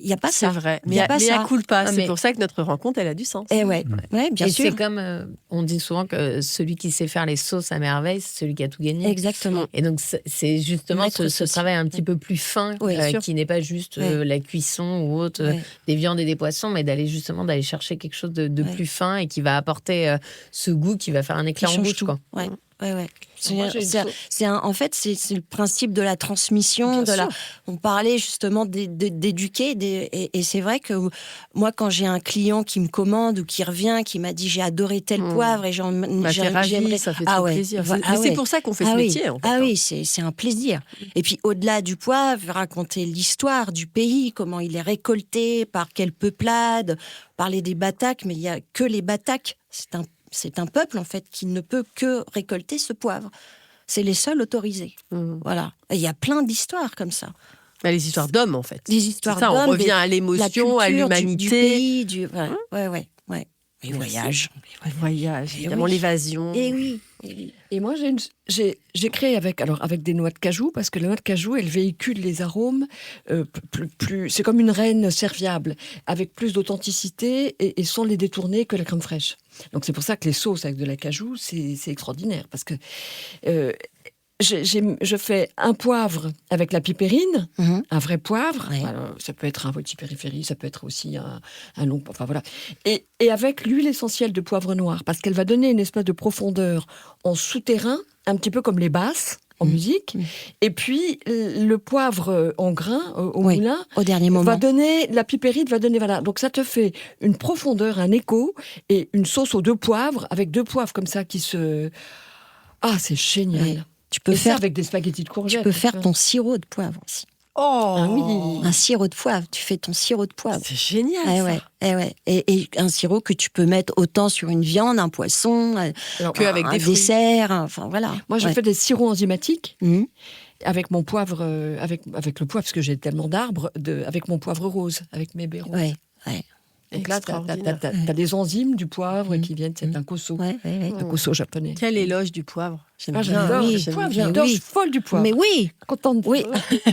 il n'y a pas C'est ça. vrai. Il y a pas ça. coule pas. Ah, C'est mais- pour ça que notre rencontre, elle a du sens. Et ouais, bien Et sûr. c'est comme on dit souvent que celui qui sait faire les sauces à merveille, c'est celui qui a tout gagné. Exactement. Et donc, c'est justement Maître ce saucier. travail un petit peu plus fin, Oui, bien sûr. qui n'est pas juste Ouais. la cuisson ou autre, Ouais. des viandes et des poissons, mais d'aller chercher quelque chose de Ouais. plus fin et qui va apporter ce goût qui va faire un Qui éclat en change bouche. tout. Quoi. Ouais. Moi, j'ai une En fait, c'est le principe de la transmission. On parlait justement d'éduquer. Et c'est vrai que moi, quand j'ai un client qui me commande ou qui revient, qui m'a dit j'ai adoré tel poivre et T'es j'aimerais. ravie, ça fait Ah trop ouais. plaisir. Ah Mais c'est ouais. pour ça qu'on fait Ah ce oui. métier. En fait, Ah hein. oui, c'est un plaisir. Et puis au-delà du poivre, raconter l'histoire du pays, comment il est récolté, par quelle peuplade, parler des Bataques, mais il n'y a que les Bataques. C'est un peuple en fait qui ne peut que récolter ce poivre. C'est les seuls autorisés. Voilà. Et il y a plein d'histoires comme ça. Bah, les histoires d'hommes, en fait. Des histoires C'est ça, on d'hommes, revient à la l'émotion, à culture l'humanité. du pays, ouais. Les voyages. Les voyages, Eh évidemment, oui. l'évasion. Et oui. Et moi, j'ai créé avec des noix de cajou, parce que la noix de cajou, elle véhicule les arômes plus. C'est comme une reine serviable, avec plus d'authenticité et sans les détourner que la crème fraîche. Donc c'est pour ça que les sauces avec de la cajou, c'est extraordinaire, parce que je fais un poivre avec la pipérine, Mhm. un vrai poivre. Ouais. Alors, ça peut être un petit périphérie, ça peut être aussi un long. Enfin voilà. Et avec l'huile essentielle de poivre noir, parce qu'elle va donner une espèce de profondeur en souterrain, un petit peu comme les basses en musique. Et puis le poivre en grain au Oui, moulin Au dernier moment. la pipérite va donner, voilà. Donc ça te fait une profondeur, un écho et une sauce aux 2 poivres, avec 2 poivres comme ça qui se. Ah, c'est génial. Oui. Tu peux Et ça faire, avec des spaghettis de courgettes. tu peux faire ton sirop de poivre aussi. Oh, Ah oui. Un sirop de poivre. Tu fais ton sirop de poivre. c'est génial, Eh ça. ouais, eh ouais. Et un sirop que tu peux mettre autant sur une viande, un poisson, Alors, Que avec un des fruits. dessert. Enfin voilà. moi, je Ouais. fais des sirops enzymatiques Mhm. avec mon poivre, avec le poivre, parce que j'ai tellement d'arbres, avec mon poivre rose, avec mes baies roses. Ouais. Donc là, Extraordinaire. t'as des enzymes du poivre Mhm. qui viennent, c'est un koso, Ouais. un koso japonais. Quel éloge du poivre. J'aime Ah, bien. j'adore oui, le j'aime poivre, bien. j'adore, oui. je suis folle du poivre. Mais oui, Contente. oui.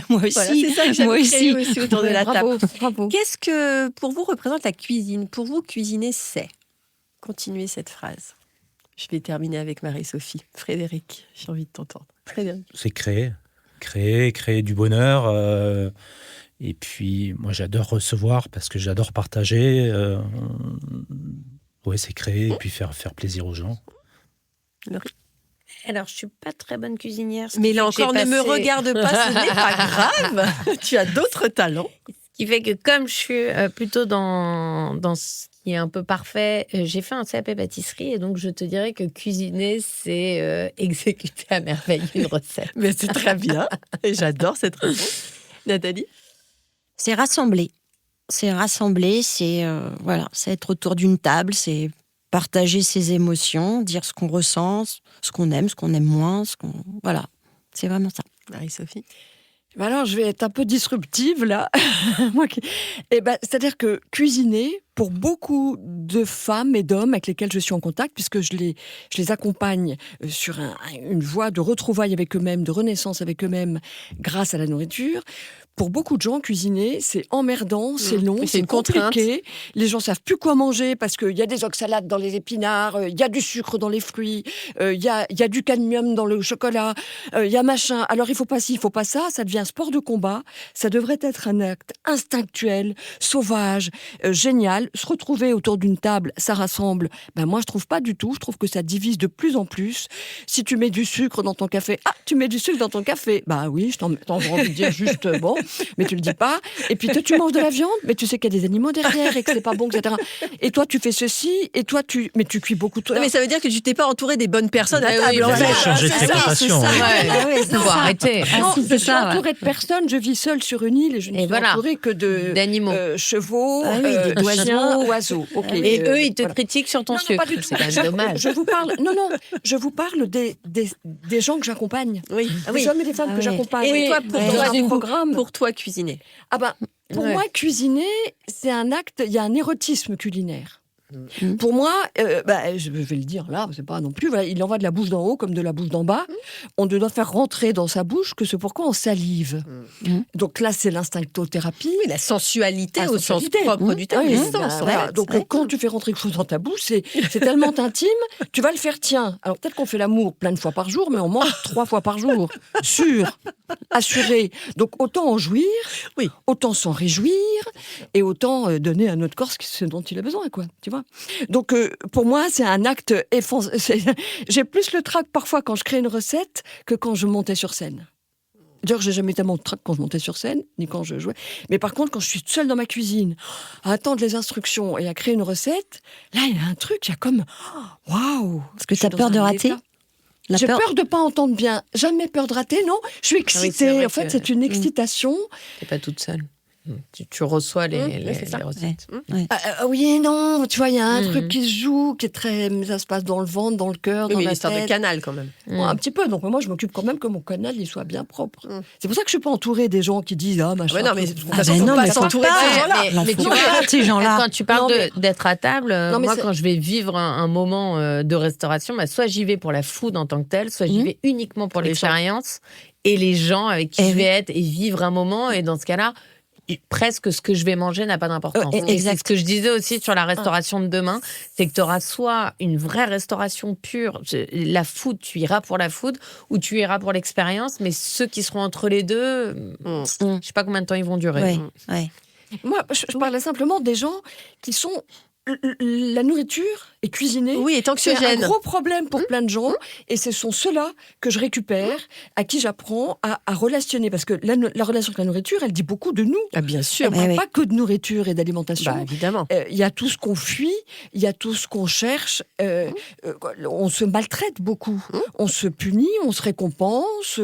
Moi aussi. Voilà, c'est ça que Moi j'avais créé aussi. aussi autour de la Bravo, table. bravo. Qu'est-ce que, pour vous, représente la cuisine? Pour vous, cuisiner, c'est... Continuez cette phrase. Je vais terminer avec Marie-Sophie. Frédéric, j'ai envie de t'entendre. Frédéric. C'est créer du bonheur. Et puis, moi, j'adore recevoir parce que j'adore partager. Ouais, c'est créer et puis faire plaisir aux gens. Alors, je suis pas très bonne cuisinière. ce Mais qui là fait que j'ai encore, ne me passé- regarde pas, ce n'est pas grave. Tu as d'autres talents. Ce qui fait que comme je suis plutôt dans ce qui est un peu parfait, j'ai fait un CAP pâtisserie et donc je te dirais que cuisiner, c'est exécuter à merveille une recette. Mais c'est très bien. Et j'adore cette réponse. Nathalie? C'est rassembler. C'est voilà, c'est être autour d'une table, c'est partager ses émotions, dire ce qu'on ressent, ce qu'on aime moins, voilà, c'est vraiment ça. Marie-Sophie? Ben alors, je vais être un peu disruptive, là. C'est-à-dire que cuisiner, pour beaucoup de femmes et d'hommes avec lesquels je suis en contact, puisque je les accompagne sur une voie de retrouvailles avec eux-mêmes, de renaissance avec eux-mêmes, grâce à la nourriture, pour beaucoup de gens, cuisiner, c'est emmerdant, c'est long, Oui, c'est c'est une contrainte. compliqué. Les gens savent plus quoi manger parce qu'il y a des oxalates dans les épinards, il y a du sucre dans les fruits, il y a du cadmium dans le chocolat, il y a machin. Alors il faut pas ci, il faut pas ça. Ça devient un sport de combat. Ça devrait être un acte instinctuel, sauvage, génial. Se retrouver autour d'une table, ça rassemble. Ben moi je trouve pas du tout. Je trouve que ça divise de plus en plus. Si tu mets du sucre dans ton café, tu mets du sucre dans ton café. Bah oui, j'ai envie de dire juste bon. Mais tu le dis pas. Et puis toi, tu manges de la viande, mais tu sais qu'il y a des animaux derrière et que c'est pas bon, etc. Et toi, tu fais ceci, et toi, mais tu cuis beaucoup de Non, mais ça veut dire que tu t'es pas entouré des bonnes personnes à Eh table. oui, en voilà. fait. Vous avez changé de C'est ça, fréquentation. c'est ça. Ouais. Ah ouais, c'est Faut ça. arrêter. non, si, je c'est suis ça, entourée de personnes. Je vis seule sur une île et je ne Et suis voilà. entourée que D'animaux. chevaux, Ah oui, d'oiseaux. chiens, oiseaux. Ok, Et eux, ils te voilà. critiquent sur ton Non, non, sucre. pas du tout. C'est quand même dommage. Je vous parle. Non, je vous parle des gens que j'accompagne. Oui. Des hommes et des femmes Ah que ouais. j'accompagne. Et toi, dans un programme. pour toi, cuisiner. Ah ben, Pour Ouais. moi, cuisiner, c'est un acte, il y a un érotisme culinaire. Mm. Pour moi, je vais le dire là, c'est pas non plus, voilà, il en va de la bouche d'en haut comme de la bouche d'en bas. On ne doit faire rentrer dans sa bouche que ce pourquoi on salive. Donc là, c'est l'instinctothérapie. Oui, la sensualité La au sens sensualité. propre du terme. Oui, le ben, sens, voilà. ouais. Donc quand tu fais rentrer quelque chose dans ta bouche, c'est tellement intime, tu vas le faire tien. Alors peut-être qu'on fait l'amour plein de fois par jour, mais on mange 3 fois par jour. Sûr, assuré. Donc autant en jouir, Oui. autant s'en réjouir, et autant donner à notre corps ce dont il a besoin, quoi. Tu vois. Donc pour moi, c'est un acte J'ai plus le trac parfois quand je crée une recette que quand je montais sur scène. D'ailleurs, j'ai jamais tellement de trac quand je montais sur scène, ni quand je jouais. Mais par contre, quand je suis seule dans ma cuisine, à attendre les instructions et à créer une recette, là, il y a un truc, il y a comme... Waouh. Parce que Je suis t'as peur dans de un rater. état. J'ai peur de pas entendre bien. Jamais peur de rater, non. Je suis c'est excitée. vrai En fait, que- c'est une excitation. T'es pas toute seule. Tu reçois les c'est ça. recettes. Oui et non. Tu vois, il y a un Mhm. truc qui se joue, qui est très... Ça se passe dans le ventre, dans le cœur, Oui, dans mais la l'histoire de tête. canal quand même. Bon, un petit peu. Donc moi, je m'occupe quand même que mon canal il soit bien propre. Mm. C'est pour ça que je suis pas entourée des gens qui disent machin. Ouais, non, mais tout- de toute Ah façon, ben faut non, pas mais faut s'entourer de pas. ces gens-là. Mais faut tu pas, vois, ces gens-là. quand tu parles Non, mais- d'être à table, Non, mais moi, c'est- quand je vais vivre un moment de restauration, soit j'y vais pour la food en tant que telle, soit j'y Mhm. vais uniquement pour Les l'expérience et les gens avec qui Eh je vais oui. être et vivre un moment. Et dans ce cas-là, presque ce que je vais manger n'a pas d'importance. Et c'est exact. ce que je disais aussi sur la restauration de demain, c'est que tu auras soit une vraie restauration pure, la food, tu iras pour la food, ou tu iras pour l'expérience, mais ceux qui seront entre les deux, Mm. je sais pas combien de temps ils vont durer. Ouais, ouais. Moi, je parlais simplement des gens qui sont... La nourriture et cuisiner, Oui, est c'est un anxiogène. gros problème pour plein de gens. Et ce sont ceux-là que je récupère, à qui j'apprends à relationner. Parce que la relation avec la nourriture, elle dit beaucoup de nous. Ah, bien sûr. Elle ne parle oui. pas que de nourriture et d'alimentation. Bah, évidemment. Il y a tout ce qu'on fuit, il y a tout ce qu'on cherche. On se maltraite beaucoup. On se punit, on se récompense,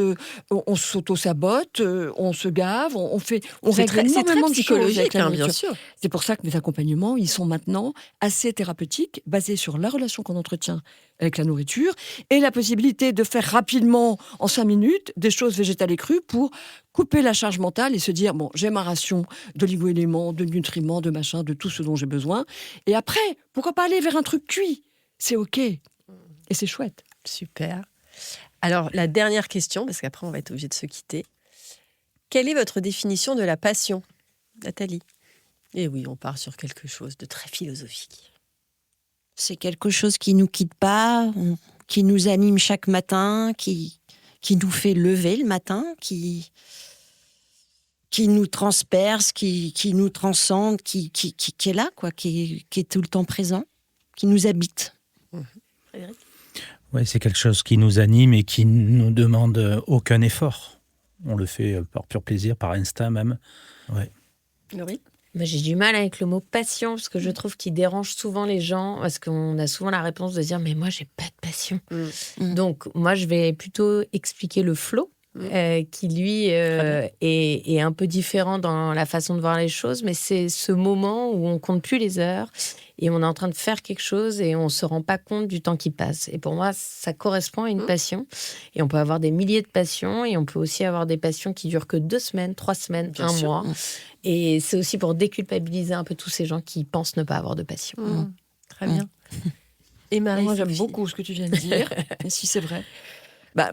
on s'auto-sabote, on se gave, on C'est règle très énormément de choses psychologique, avec la bien nourriture. sûr. C'est pour ça que mes accompagnements, ils sont maintenant assez thérapeutiques, basés sur la relation qu'on entretient avec la nourriture et la possibilité de faire rapidement, en 5 minutes, des choses végétales et crues pour couper la charge mentale et se dire, bon, j'ai ma ration d'oligo-éléments, de nutriments, de machin, de tout ce dont j'ai besoin. Et après, pourquoi pas aller vers un truc cuit? C'est OK. Et c'est chouette. Super. Alors, la dernière question, parce qu'après, on va être obligé de se quitter. Quelle est votre définition de la passion, Nathalie? Et oui, on part sur quelque chose de très philosophique. C'est quelque chose qui nous quitte pas, qui nous anime chaque matin, qui nous fait lever le matin, qui nous transperce, qui nous transcende, qui est là, quoi, qui est tout le temps présent, qui nous habite. Frédéric? Ouais, c'est quelque chose qui nous anime et qui ne nous demande aucun effort. On le fait par pur plaisir, par instinct même. Ouais. Laurie? Moi, j'ai du mal avec le mot passion parce que je trouve qu'il dérange souvent les gens parce qu'on a souvent la réponse de dire mais moi j'ai pas de passion. Donc moi je vais plutôt expliquer le flow qui lui est un peu différent dans la façon de voir les choses, mais c'est ce moment où on compte plus les heures et on est en train de faire quelque chose et on se rend pas compte du temps qui passe. Et pour moi, ça correspond à une passion. Et on peut avoir des milliers de passions et on peut aussi avoir des passions qui durent que 2 semaines, 3 semaines, Bien un sûr. mois. Et c'est aussi pour déculpabiliser un peu tous ces gens qui pensent ne pas avoir de passion. Très bien. Et Marie? Moi, j'aime beaucoup ce que tu viens de dire, et si c'est vrai.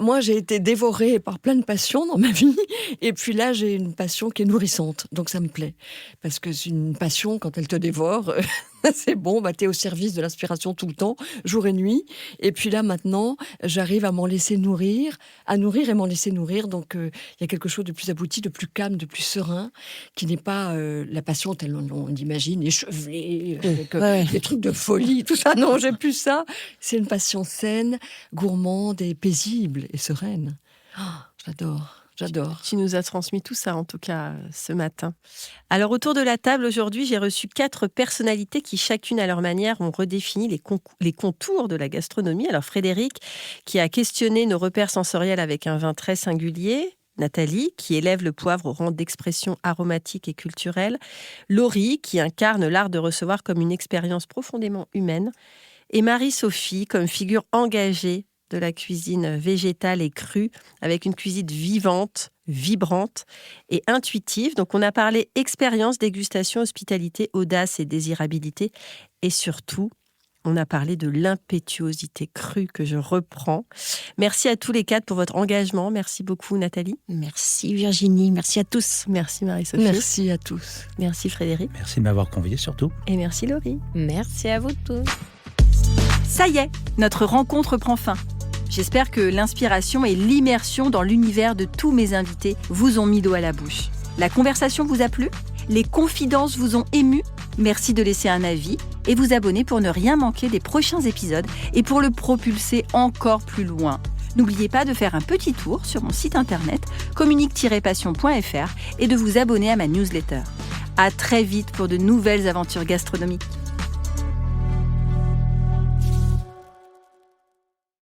Moi, j'ai été dévorée par plein de passions dans ma vie. Et puis là, j'ai une passion qui est nourrissante. Donc, ça me plaît. Parce que c'est une passion, quand elle te dévore, c'est bon, tu es au service de l'inspiration tout le temps, jour et nuit. Et puis là, maintenant, j'arrive à m'en laisser nourrir, à nourrir et m'en laisser nourrir. Donc, il y a quelque chose de plus abouti, de plus calme, de plus serein, qui n'est pas la passion telle on l'imagine, échevelée, avec Ouais. des trucs de folie, tout ça. Non, j'ai plus ça. C'est une passion saine, gourmande et paisible et sereine. J'adore. Tu nous as transmis tout ça, en tout cas, ce matin. Alors, autour de la table, aujourd'hui, j'ai reçu 4 personnalités qui, chacune à leur manière, ont redéfini les contours de la gastronomie. Alors, Frédéric, qui a questionné nos repères sensoriels avec un vin très singulier. Nathalie, qui élève le poivre au rang d'expression aromatique et culturelle. Laurie, qui incarne l'art de recevoir comme une expérience profondément humaine. Et Marie-Sophie, comme figure engagée de la cuisine végétale et crue, avec une cuisine vivante, vibrante et intuitive. Donc, on a parlé expérience, dégustation, hospitalité, audace et désirabilité. Et surtout, on a parlé de l'impétuosité crue que je reprends. Merci à tous les quatre pour votre engagement. Merci beaucoup, Nathalie. Merci Virginie, merci à tous. Merci Marie-Sophie. Merci à tous. Merci Frédéric. Merci de m'avoir convié surtout. Et merci Laurie. Merci à vous tous. Ça y est, notre rencontre prend fin. J'espère que l'inspiration et l'immersion dans l'univers de tous mes invités vous ont mis l'eau à la bouche. La conversation vous a plu ? Les confidences vous ont ému ? Merci de laisser un avis et vous abonner pour ne rien manquer des prochains épisodes et pour le propulser encore plus loin. N'oubliez pas de faire un petit tour sur mon site internet communique-passion.fr et de vous abonner à ma newsletter. À très vite pour de nouvelles aventures gastronomiques.